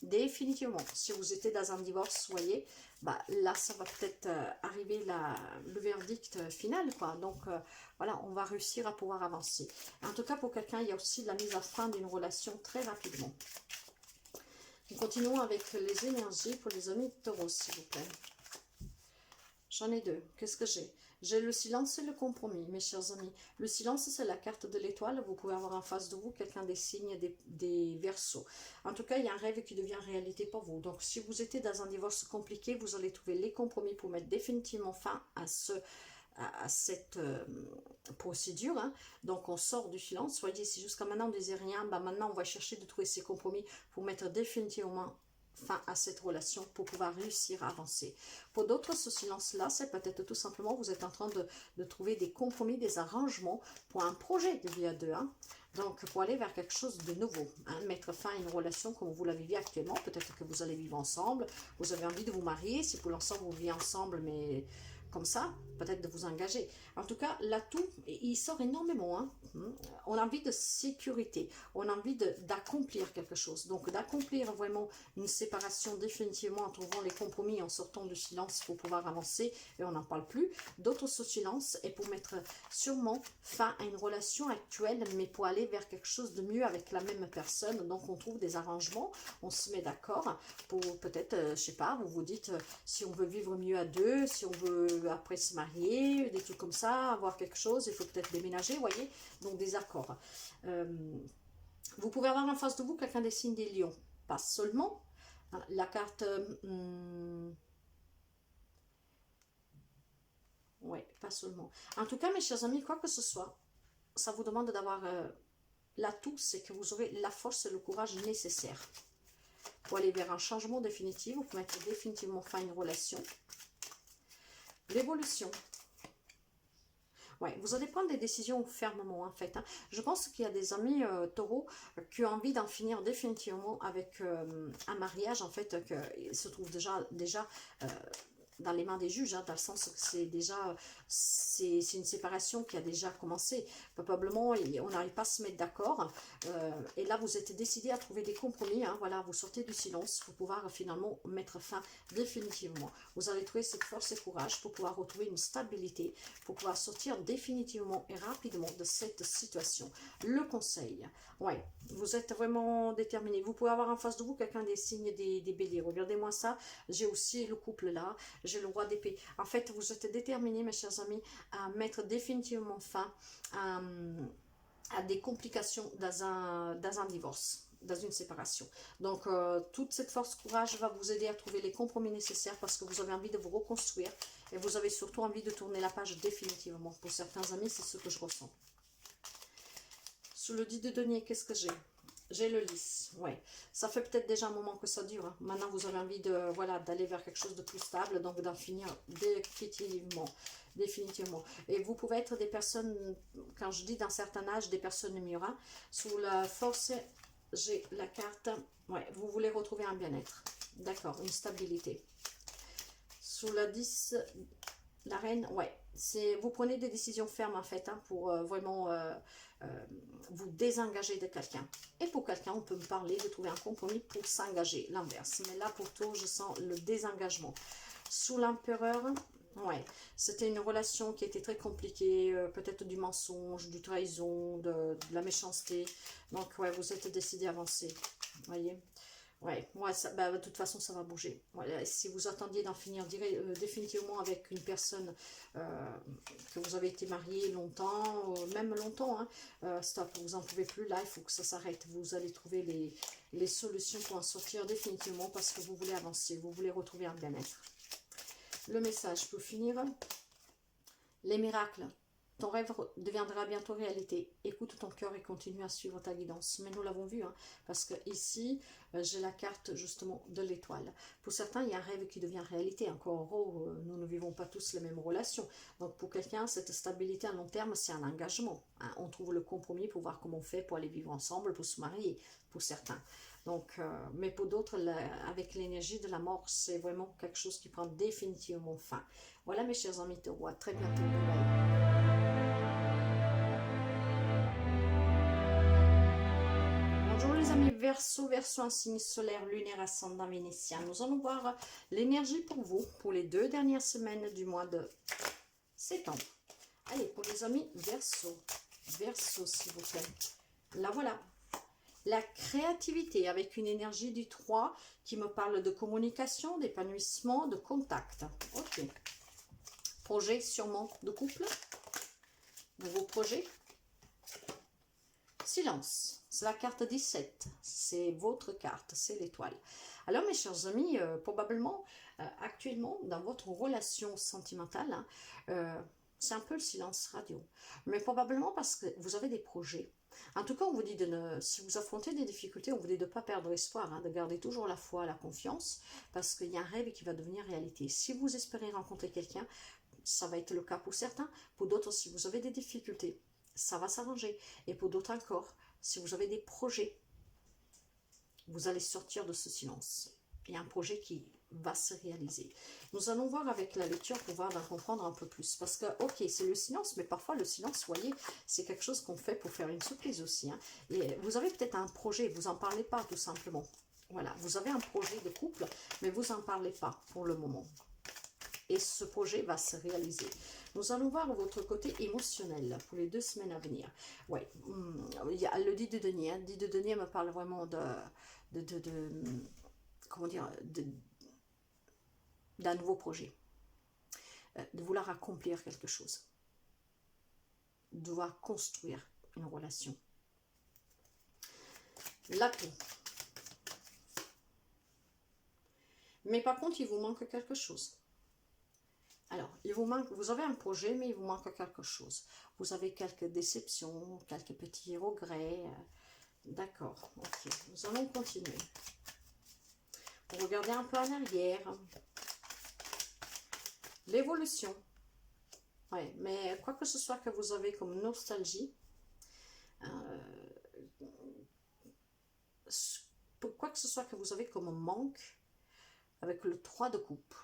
Définitivement, si vous étiez dans un divorce, vous voyez, bah, là, ça va peut-être arriver le verdict final, quoi. Donc, voilà, on va réussir à pouvoir avancer. En tout cas, pour quelqu'un, il y a aussi la mise à fin d'une relation très rapidement. Nous continuons avec les énergies pour les amis taureaux, s'il vous plaît. J'en ai 2. Qu'est-ce que j'ai? J'ai le silence et le compromis, mes chers amis. Le silence, c'est la carte de l'étoile. Vous pouvez avoir en face de vous quelqu'un des signes, des Verseaux. En tout cas, il y a un rêve qui devient réalité pour vous. Donc, si vous étiez dans un divorce compliqué, vous allez trouver les compromis pour mettre définitivement fin à cette procédure. Hein. Donc, on sort du silence. Voyez, si jusqu'à maintenant, on ne disait rien, bah, maintenant, on va chercher de trouver ces compromis pour mettre définitivement fin à cette relation pour pouvoir réussir à avancer. Pour d'autres, ce silence-là, c'est peut-être tout simplement vous êtes en train de trouver des compromis, des arrangements pour un projet de vie à deux. Hein. Donc, pour aller vers quelque chose de nouveau, hein, mettre fin à une relation comme vous la vivez actuellement. Peut-être que vous allez vivre ensemble, vous avez envie de vous marier, si pour l'instant vous vivez ensemble, mais comme ça, peut-être de vous engager. En tout cas, l'atout, il sort énormément. Hein. On a envie de sécurité, on a envie d'accomplir quelque chose. Donc, d'accomplir vraiment une séparation définitivement en trouvant les compromis, en sortant du silence pour pouvoir avancer et on n'en parle plus. D'autres ce silence est pour mettre sûrement fin à une relation actuelle, mais pour aller vers quelque chose de mieux avec la même personne. Donc, on trouve des arrangements, on se met d'accord pour peut-être, je sais pas, vous vous dites si on veut vivre mieux à deux, si on veut après se marier, des trucs comme ça, avoir quelque chose, il faut peut-être déménager, vous voyez, donc des accords. Vous pouvez avoir en face de vous quelqu'un des signes des lions, pas seulement, hein, la carte, ouais, pas seulement. En tout cas, mes chers amis, quoi que ce soit, ça vous demande d'avoir l'atout, c'est que vous aurez la force et le courage nécessaires pour aller vers un changement définitif, pour mettre définitivement fin à une relation. L'évolution. Ouais, vous allez prendre des décisions fermement en fait. Hein. Je pense qu'il y a des amis taureaux qui ont envie d'en finir définitivement avec un mariage en fait qui se trouve déjà dans les mains des juges, hein, dans le sens que c'est déjà c'est une séparation qui a déjà commencé. Probablement, on n'arrive pas à se mettre d'accord. Et là, vous êtes décidé à trouver des compromis. Hein, voilà, vous sortez du silence pour pouvoir finalement mettre fin définitivement. Vous allez trouver cette force et courage pour pouvoir retrouver une stabilité, pour pouvoir sortir définitivement et rapidement de cette situation. Le conseil, ouais, vous êtes vraiment déterminé. Vous pouvez avoir en face de vous quelqu'un des signes des béliers. Regardez-moi ça. J'ai aussi le couple là. j'ai le roi d'épée. En fait, vous êtes déterminés, mes chers amis, à mettre définitivement fin à des complications dans un divorce, dans une séparation. Donc, toute cette force courage va vous aider à trouver les compromis nécessaires parce que vous avez envie de vous reconstruire et vous avez surtout envie de tourner la page définitivement. Pour certains amis, c'est ce que je ressens. Sous le 10 de denier, qu'est-ce que j'ai? J'ai le lys, ouais. Ça fait peut-être déjà un moment que ça dure. Hein. Maintenant, vous avez envie de, voilà, d'aller vers quelque chose de plus stable, donc d'en finir définitivement. Définitivement. Et vous pouvez être des personnes, quand je dis d'un certain âge, des personnes mûres. Sous la force, j'ai la carte, ouais, vous voulez retrouver un bien-être. D'accord, une stabilité. Sous la 10, la reine, ouais. Vous prenez des décisions fermes en fait, hein, pour vraiment vous désengager de quelqu'un. Et pour quelqu'un, on peut me parler de trouver un compromis pour s'engager, l'inverse. Mais là, pour tout, je sens le désengagement. Sous l'empereur, ouais, c'était une relation qui était très compliquée, peut-être du mensonge, du trahison, de la méchanceté. Donc, ouais, vous êtes décidé à avancer, voyez. Ouais, moi, bah, de toute façon, ça va bouger. Voilà, si vous attendiez d'en finir définitivement avec une personne que vous avez été marié longtemps, même longtemps, hein, stop, vous n'en pouvez plus, là, il faut que ça s'arrête. Vous allez trouver les solutions pour en sortir définitivement parce que vous voulez avancer, vous voulez retrouver un bien-être. Le message pour finir, les miracles. Ton rêve deviendra bientôt réalité. Écoute ton cœur et continue à suivre ta guidance. Mais nous l'avons vu, hein, parce que ici, j'ai la carte justement de l'étoile. Pour certains, il y a un rêve qui devient réalité. Encore nous ne vivons pas tous les mêmes relations. Donc pour quelqu'un, cette stabilité à long terme, c'est un engagement. Hein. On trouve le compromis pour voir comment on fait pour aller vivre ensemble, pour se marier, pour certains. Donc, mais pour d'autres, avec l'énergie de la mort, c'est vraiment quelque chose qui prend définitivement fin. Voilà mes chers amis de roi, très bientôt. Bye bye. Bonjour les amis Verseau, Verseau, un signe solaire, lunaire, ascendant vénitien. Nous allons voir l'énergie pour vous, pour les 2 dernières semaines du mois de septembre. Allez, pour les amis Verseau, Verseau s'il vous plaît. Là voilà. La créativité avec une énergie du 3 qui me parle de communication, d'épanouissement, de contact. Ok. Projet sûrement de couple. Nouveau projet. Silence. C'est la carte 17. C'est votre carte, c'est l'étoile. Alors mes chers amis, probablement actuellement dans votre relation sentimentale, hein, c'est un peu le silence radio. Mais probablement parce que vous avez des projets. En tout cas, on vous dit si vous affrontez des difficultés, on vous dit de ne pas perdre espoir, hein, de garder toujours la foi, la confiance, parce qu'il y a un rêve qui va devenir réalité. Si vous espérez rencontrer quelqu'un, ça va être le cas pour certains. Pour d'autres, si vous avez des difficultés, ça va s'arranger. Et pour d'autres encore, si vous avez des projets, vous allez sortir de ce silence. Il y a un projet qui va se réaliser. Nous allons voir avec la lecture pour voir d'en comprendre un peu plus. Parce que, ok, c'est le silence, mais parfois le silence, vous voyez, c'est quelque chose qu'on fait pour faire une surprise aussi. Hein. Et vous avez peut-être un projet, vous n'en parlez pas tout simplement. Voilà, vous avez un projet de couple, mais vous n'en parlez pas pour le moment. Et ce projet va se réaliser. Nous allons voir votre côté émotionnel pour les 2 semaines à venir. Oui, il y a le 10 de denier. Hein. 10 de denier me parle vraiment comment dire, d'un nouveau projet. De vouloir accomplir quelque chose. De devoir construire une relation. La paix. Mais par contre, il vous manque quelque chose. Alors, il vous manque, vous avez un projet, mais il vous manque quelque chose. Vous avez quelques déceptions, quelques petits regrets. D'accord, ok. Nous allons continuer. Vous regardez un peu en arrière. L'évolution. Oui, mais quoi que ce soit que vous avez comme nostalgie, quoi que ce soit que vous avez comme manque, avec le 3 de coupe,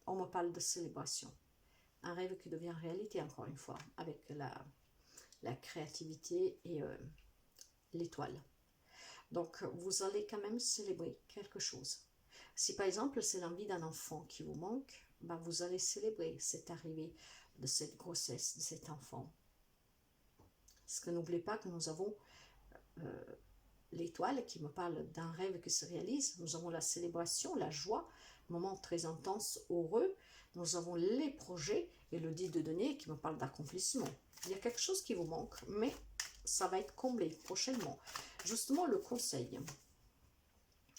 on me parle de célébration. Un rêve qui devient réalité, encore une fois, avec la créativité et l'étoile. Donc, vous allez quand même célébrer quelque chose. Si par exemple, c'est l'envie d'un enfant qui vous manque, ben, vous allez célébrer cette arrivée de cette grossesse, de cet enfant. Parce que n'oubliez pas que nous avons l'étoile qui me parle d'un rêve qui se réalise. Nous avons la célébration, la joie, moment très intense, heureux. Nous avons les projets et le 10 de denier qui me parle d'accomplissement. Il y a quelque chose qui vous manque, mais ça va être comblé prochainement. Justement, le conseil.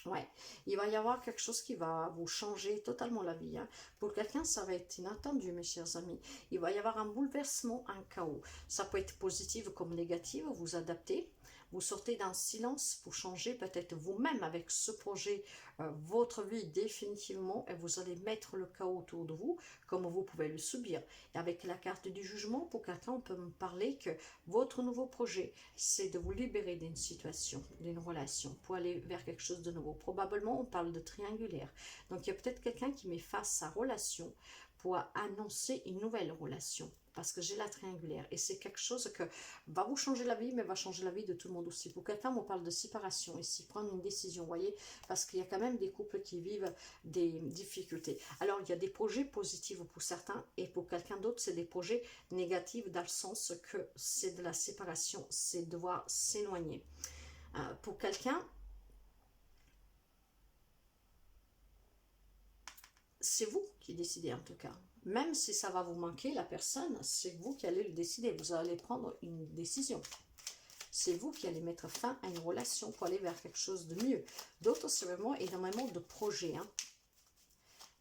Ouais, il va y avoir quelque chose qui va vous changer totalement la vie. Hein. Pour quelqu'un, ça va être inattendu, mes chers amis. Il va y avoir un bouleversement, un chaos. Ça peut être positif comme négatif, vous adaptez. Vous sortez d'un silence pour changer peut-être vous-même avec ce projet, votre vie définitivement, et vous allez mettre le chaos autour de vous, comme vous pouvez le subir. Et avec la carte du jugement, pour quelqu'un, on peut me parler que votre nouveau projet, c'est de vous libérer d'une situation, d'une relation, pour aller vers quelque chose de nouveau. Probablement, on parle de triangulaire. Donc, il y a peut-être quelqu'un qui met face à sa relation pour annoncer une nouvelle relation. Parce que j'ai la triangulaire. Et c'est quelque chose que va vous changer la vie, mais va changer la vie de tout le monde aussi. Pour quelqu'un, on parle de séparation ici, prendre une décision, vous voyez, parce qu'il y a quand même des couples qui vivent des difficultés. Alors, il y a des projets positifs pour certains, et pour quelqu'un d'autre, c'est des projets négatifs dans le sens que c'est de la séparation, c'est devoir s'éloigner. Pour quelqu'un, c'est vous qui décidez en tout cas. Même si ça va vous manquer, la personne, c'est vous qui allez le décider. Vous allez prendre une décision. C'est vous qui allez mettre fin à une relation pour aller vers quelque chose de mieux. D'autres, c'est vraiment énormément de projets. Hein.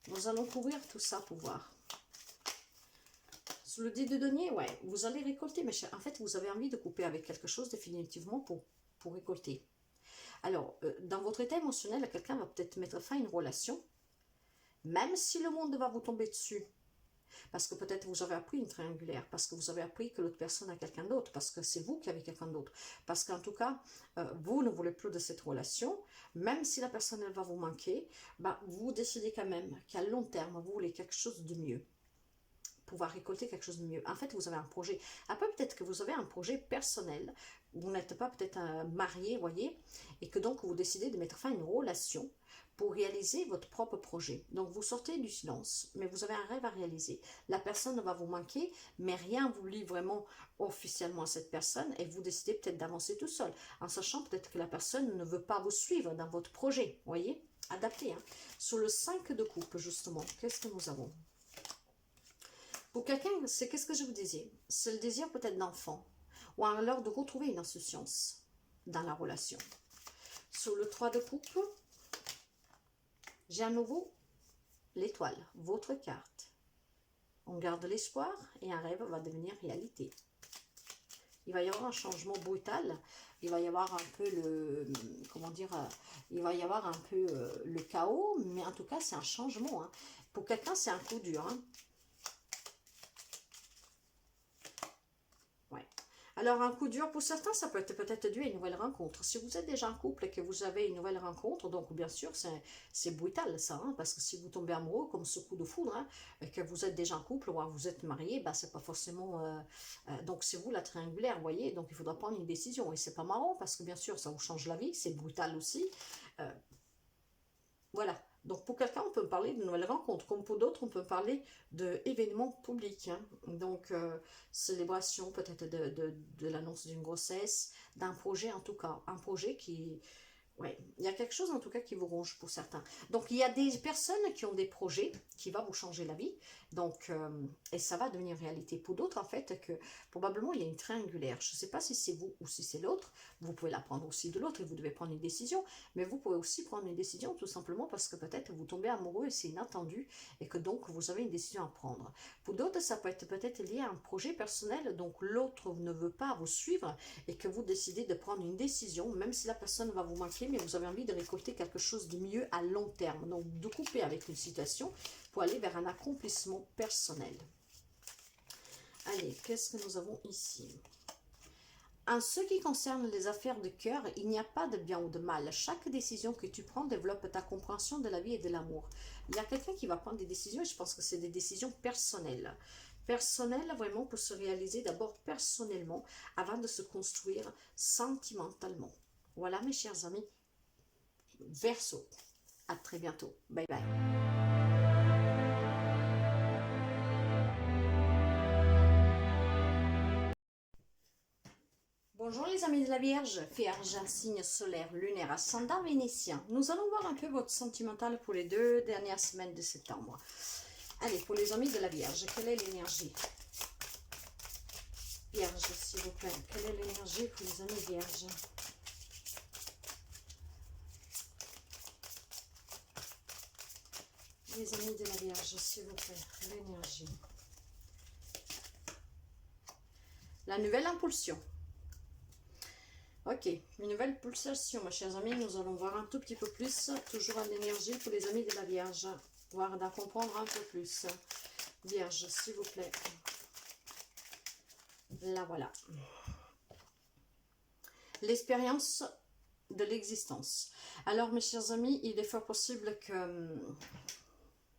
Nous allons couvrir tout ça pour voir. Sous le 10 de denier, ouais, vous allez récolter, mes chers. En fait, vous avez envie de couper avec quelque chose définitivement pour récolter. Alors, dans votre état émotionnel, quelqu'un va peut-être mettre fin à une relation, même si le monde va vous tomber dessus. Parce que peut-être vous avez appris une triangulaire, parce que vous avez appris que l'autre personne a quelqu'un d'autre, parce que c'est vous qui avez quelqu'un d'autre, parce qu'en tout cas, vous ne voulez plus de cette relation, même si la personne elle va vous manquer, bah, vous décidez quand même qu'à long terme, vous voulez quelque chose de mieux, pouvoir récolter quelque chose de mieux. En fait, vous avez un projet. Après, peut-être que vous avez un projet personnel, vous n'êtes pas peut-être marié, voyez, et que donc vous décidez de mettre fin à une relation, pour réaliser votre propre projet. Donc, vous sortez du silence, mais vous avez un rêve à réaliser. La personne va vous manquer, mais rien vous lie vraiment officiellement à cette personne et vous décidez peut-être d'avancer tout seul, en sachant peut-être que la personne ne veut pas vous suivre dans votre projet. Voyez, adapté. Hein. Sur le 5 de coupe, justement, qu'est-ce que nous avons? Pour quelqu'un, c'est qu'est-ce que je vous disais? C'est le désir peut-être d'enfant, ou alors de retrouver une insouciance dans la relation. Sur le 3 de coupe, j'ai à nouveau l'étoile, votre carte. On garde l'espoir et un rêve va devenir réalité. Il va y avoir un changement brutal. Il va y avoir un peu le, comment dire, il va y avoir un peu le chaos, mais en tout cas, c'est un changement. Hein. Pour quelqu'un, c'est un coup dur. Hein. Ouais. Alors, un coup dur, pour certains, ça peut être peut-être dû à une nouvelle rencontre. Si vous êtes déjà en couple et que vous avez une nouvelle rencontre, donc bien sûr, c'est brutal ça, hein, parce que si vous tombez amoureux, comme ce coup de foudre, hein, et que vous êtes déjà en couple ou vous êtes marié, bah, c'est pas forcément... donc, c'est vous la triangulaire, vous voyez, donc il faudra prendre une décision. Et c'est pas marrant, parce que bien sûr, ça vous change la vie, c'est brutal aussi. Voilà. Donc, pour quelqu'un, on peut parler de nouvelles rencontres. Comme pour d'autres, on peut parler d'événements publics. Hein. Donc, célébration peut-être de l'annonce d'une grossesse, d'un projet en tout cas. Un projet qui... Ouais, il y a quelque chose en tout cas qui vous ronge pour certains. Donc, il y a des personnes qui ont des projets qui vont vous changer la vie. Donc, et ça va devenir réalité. Pour d'autres, en fait, que probablement il y a une triangulaire. Je ne sais pas si c'est vous ou si c'est l'autre. Vous pouvez la prendre aussi de l'autre et vous devez prendre une décision. Mais vous pouvez aussi prendre une décision tout simplement parce que peut-être vous tombez amoureux et c'est inattendu et que donc vous avez une décision à prendre. Pour d'autres, ça peut être peut-être lié à un projet personnel. Donc, l'autre ne veut pas vous suivre et que vous décidez de prendre une décision, même si la personne va vous manquer, mais vous avez envie de récolter quelque chose de mieux à long terme. Donc, de couper avec une situation pour aller vers un accomplissement personnel. Allez, qu'est-ce que nous avons ici? En ce qui concerne les affaires de cœur, il n'y a pas de bien ou de mal. Chaque décision que tu prends développe ta compréhension de la vie et de l'amour. Il y a quelqu'un qui va prendre des décisions et je pense que c'est des décisions personnelles. Personnelles vraiment pour se réaliser d'abord personnellement avant de se construire sentimentalement. Voilà mes chers amis. Verseau. À très bientôt. Bye bye. Bonjour les amis de la Vierge, Vierge, un signe solaire, lunaire, ascendant vénitien. Nous allons voir un peu votre sentimental pour les 2 dernières semaines de septembre. Allez, pour les amis de la Vierge, quelle est l'énergie? Vierge, s'il vous plaît, quelle est l'énergie pour les amis Vierges? Les amis de la Vierge, s'il vous plaît, l'énergie. La nouvelle impulsion. Ok, une nouvelle pulsation, mes chers amis. Nous allons voir un tout petit peu plus, toujours à l'énergie pour les amis de la Vierge. Voir d'en comprendre un peu plus. Vierge, s'il vous plaît. Là, voilà. L'expérience de l'existence. Alors, mes chers amis, il est fort possible que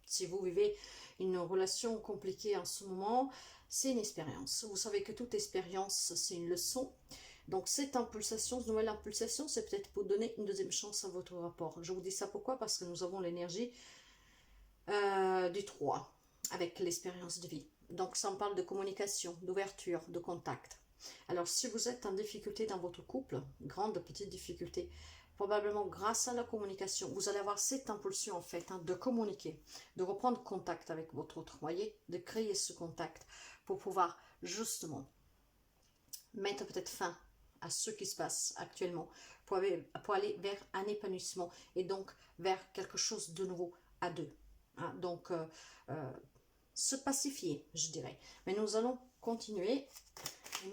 si vous vivez une relation compliquée en ce moment, c'est une expérience. Vous savez que toute expérience, c'est une leçon. Donc, cette impulsation, cette nouvelle impulsation, c'est peut-être pour donner une deuxième chance à votre rapport. Je vous dis ça pourquoi? Parce que nous avons l'énergie du 3 avec l'expérience de vie. Donc, ça me parle de communication, d'ouverture, de contact. Alors, si vous êtes en difficulté dans votre couple, grande petite difficulté, probablement grâce à la communication, vous allez avoir cette impulsion en fait, de communiquer, de reprendre contact avec votre autre, voyez, de créer ce contact pour pouvoir justement mettre peut-être fin à ce qui se passe actuellement, pour aller vers un épanouissement et donc vers quelque chose de nouveau à deux. Hein, donc, se pacifier, je dirais. Mais nous allons continuer.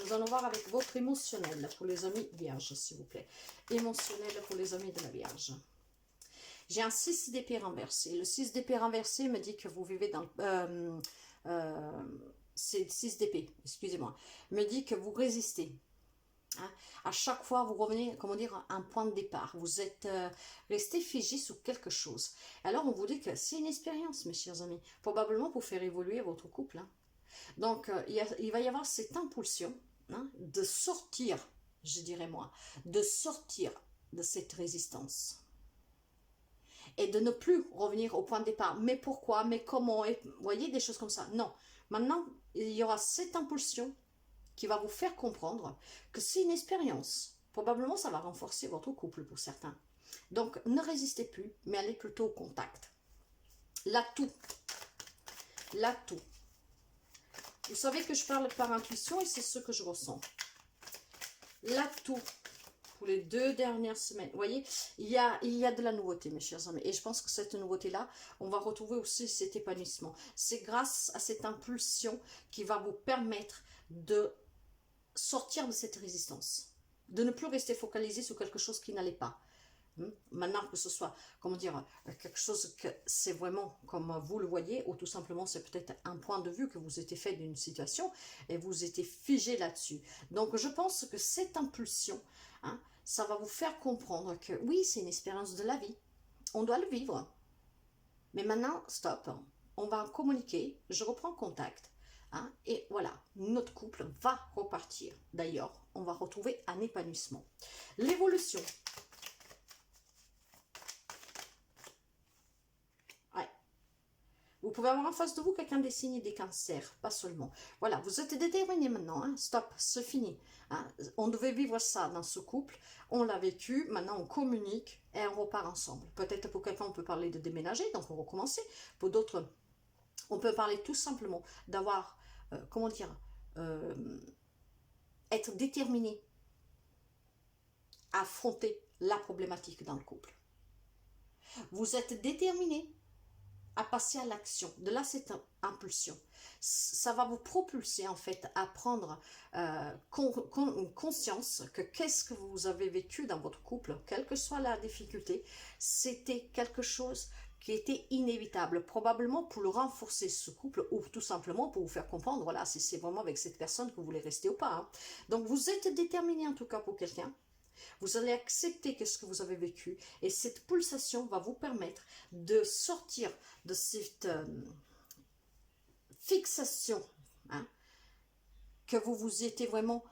Nous allons voir avec votre émotionnel pour les amis vierges, s'il vous plaît. Émotionnel pour les amis de la Vierge. J'ai un 6 d'épée renversé. Le 6 d'épée renversé me dit que vous vivez dans... c'est 6 d'épée, excusez-moi. Me dit que vous résistez. Hein? À chaque fois, vous revenez, comment dire, à un point de départ. Vous êtes resté figé sous quelque chose. Alors, on vous dit que c'est une expérience, mes chers amis. Probablement pour faire évoluer votre couple. Hein. Donc, il va y avoir cette impulsion hein, de sortir, je dirais moi, de sortir de cette résistance. Et de ne plus revenir au point de départ. Mais pourquoi? Mais comment? Et, vous voyez, des choses comme ça. Non. Maintenant, il y aura cette impulsion qui va vous faire comprendre que c'est une expérience. Probablement, ça va renforcer votre couple pour certains. Donc, ne résistez plus, mais allez plutôt au contact. L'atout. L'atout. Vous savez que je parle par intuition et c'est ce que je ressens. L'atout pour les 2 dernières semaines. Vous voyez, il y a de la nouveauté, mes chers amis. Et je pense que cette nouveauté-là, on va retrouver aussi cet épanouissement. C'est grâce à cette impulsion qui va vous permettre de sortir de cette résistance. De ne plus rester focalisé sur quelque chose qui n'allait pas. Maintenant que ce soit, comment dire, quelque chose que c'est vraiment comme vous le voyez, ou tout simplement c'est peut-être un point de vue que vous étiez fait d'une situation et vous étiez figé là-dessus. Donc je pense que cette impulsion, hein, ça va vous faire comprendre que oui, c'est une expérience de la vie, on doit le vivre. Mais maintenant, stop, on va communiquer, je reprends contact. Hein, et voilà, notre couple va repartir. D'ailleurs, on va retrouver un épanouissement. L'évolution. Vous pouvez avoir en face de vous quelqu'un des signes des cancers, pas seulement. Voilà, vous êtes déterminé maintenant, hein, stop, c'est fini. Hein. On devait vivre ça dans ce couple, on l'a vécu, maintenant on communique et on repart ensemble. Peut-être pour quelqu'un on peut parler de déménager, donc on va recommencer. Pour d'autres, on peut parler tout simplement d'avoir, comment dire, être déterminé à affronter la problématique dans le couple. Vous êtes déterminé à passer à l'action. De là, cette impulsion. Ça va vous propulser, en fait, à prendre conscience que qu'est-ce que vous avez vécu dans votre couple, quelle que soit la difficulté, c'était quelque chose qui était inévitable, probablement pour le renforcer ce couple, ou tout simplement pour vous faire comprendre, voilà, si c'est vraiment avec cette personne que vous voulez rester ou pas. Hein. Donc, vous êtes déterminé, en tout cas, pour quelqu'un. Vous allez accepter ce que vous avez vécu et cette pulsation va vous permettre de sortir de cette fixation hein, que vous vous étiez vraiment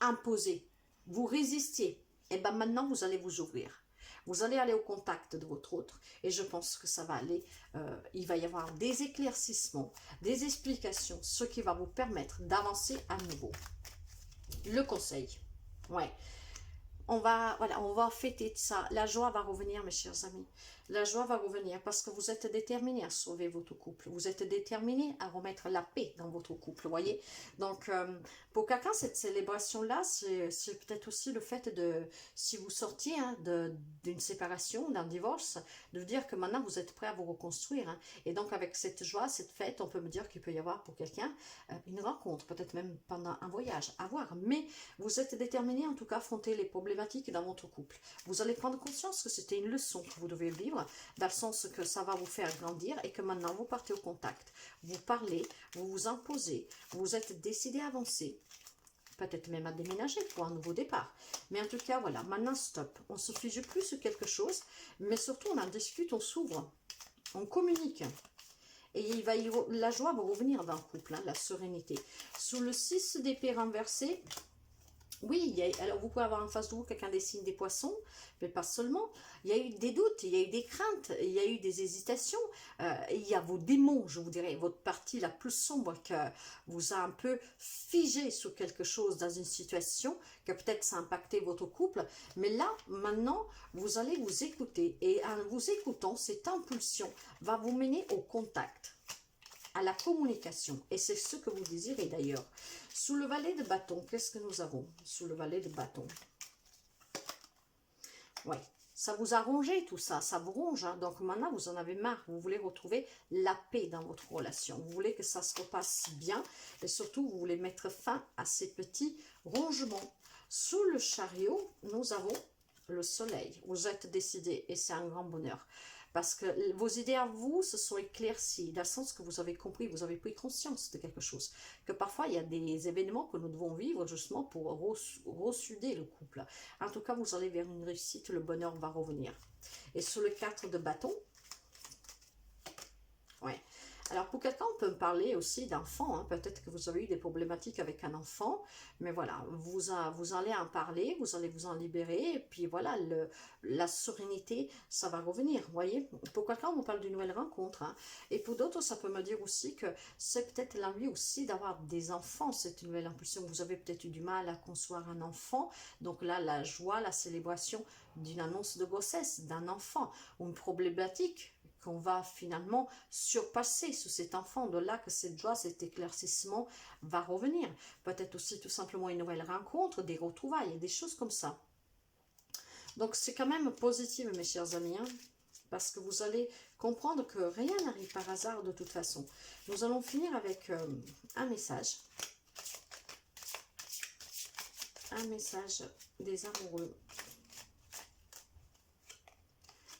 imposé. Vous résistiez. Et bien maintenant, vous allez vous ouvrir. Vous allez aller au contact de votre autre et je pense que ça va aller, il va y avoir des éclaircissements, des explications, ce qui va vous permettre d'avancer à nouveau. le conseil. Ouais. Voilà, on va fêter ça. La joie va revenir, mes chers amis. La joie va revenir parce que vous êtes déterminés à sauver votre couple. Vous êtes déterminés à remettre la paix dans votre couple, voyez. Donc, pour quelqu'un, cette célébration-là, c'est peut-être aussi le fait de, si vous sortiez hein, d'une séparation, d'un divorce, de dire que maintenant vous êtes prêt à vous reconstruire. Hein. Et donc, avec cette joie, cette fête, on peut me dire qu'il peut y avoir pour quelqu'un une rencontre, peut-être même pendant un voyage, à voir. Mais vous êtes déterminés en tout cas à affronter les problématiques dans votre couple. Vous allez prendre conscience que c'était une leçon que vous devez vivre, dans le sens que ça va vous faire grandir et que maintenant vous partez au contact. Vous parlez, vous vous imposez, vous êtes décidé à avancer, peut-être même à déménager pour un nouveau départ. Mais en tout cas, voilà, maintenant stop. On ne se fige plus sur quelque chose, mais surtout on en discute, on s'ouvre, on communique. Et la joie va revenir dans le couple, hein, la sérénité. Sous le 6 d'épée renversé, oui, alors vous pouvez avoir en face de vous quelqu'un des signes des poissons, mais pas seulement. Il y a eu des doutes, il y a eu des craintes, il y a eu des hésitations. Il y a vos démons, je vous dirais, votre partie la plus sombre qui vous a un peu figé sur quelque chose dans une situation, que peut-être ça a impacté votre couple. Mais là, maintenant, vous allez vous écouter. Et en vous écoutant, cette impulsion va vous mener au contact, à la communication, et c'est ce que vous désirez d'ailleurs. Sous le valet de bâton, qu'est-ce que nous avons sous le valet de bâton? Oui, ça vous a rongé tout ça, ça vous ronge, hein. Donc maintenant vous en avez marre, vous voulez retrouver la paix dans votre relation, vous voulez que ça se repasse bien, et surtout vous voulez mettre fin à ces petits rongements. Sous le chariot, nous avons le soleil, vous êtes décidé, et c'est un grand bonheur. Parce que vos idées à vous se sont éclaircies, dans le sens que vous avez compris, vous avez pris conscience de quelque chose. Que parfois, il y a des événements que nous devons vivre justement pour ressuder le couple. En tout cas, vous allez vers une réussite, le bonheur va revenir. Et sur le 4 de bâton, ouais. Alors, pour quelqu'un, on peut me parler aussi d'enfants. Hein. Peut-être que vous avez eu des problématiques avec un enfant. Mais voilà, vous allez en parler, vous allez vous en libérer. Et puis voilà, la sérénité, ça va revenir. Vous voyez, pour quelqu'un, on me parle d'une nouvelle rencontre. Hein. Et pour d'autres, ça peut me dire aussi que c'est peut-être l'envie aussi d'avoir des enfants. C'est une nouvelle impulsion. Vous avez peut-être eu du mal à concevoir un enfant. Donc là, la joie, la célébration d'une annonce de grossesse d'un enfant ou une problématique qu'on va finalement surpasser sous cet enfant, de là que cette joie, cet éclaircissement va revenir. Peut-être aussi tout simplement une nouvelle rencontre, des retrouvailles, des choses comme ça. Donc c'est quand même positif, mes chers amis, hein, parce que vous allez comprendre que rien n'arrive par hasard de toute façon. Nous allons finir avec un message. Un message des amoureux.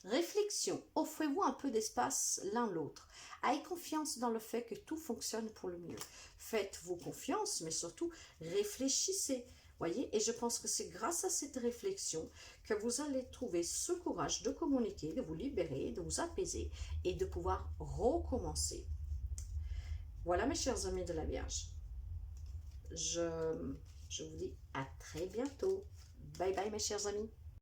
Réflexion, offrez-vous un peu d'espace l'un l'autre. Ayez confiance dans le fait que tout fonctionne pour le mieux. Faites-vous confiance, mais surtout réfléchissez. Voyez, et je pense que c'est grâce à cette réflexion que vous allez trouver ce courage de communiquer, de vous libérer, de vous apaiser et de pouvoir recommencer. Voilà mes chers amis de la Vierge. Je vous dis à très bientôt. Bye bye mes chers amis.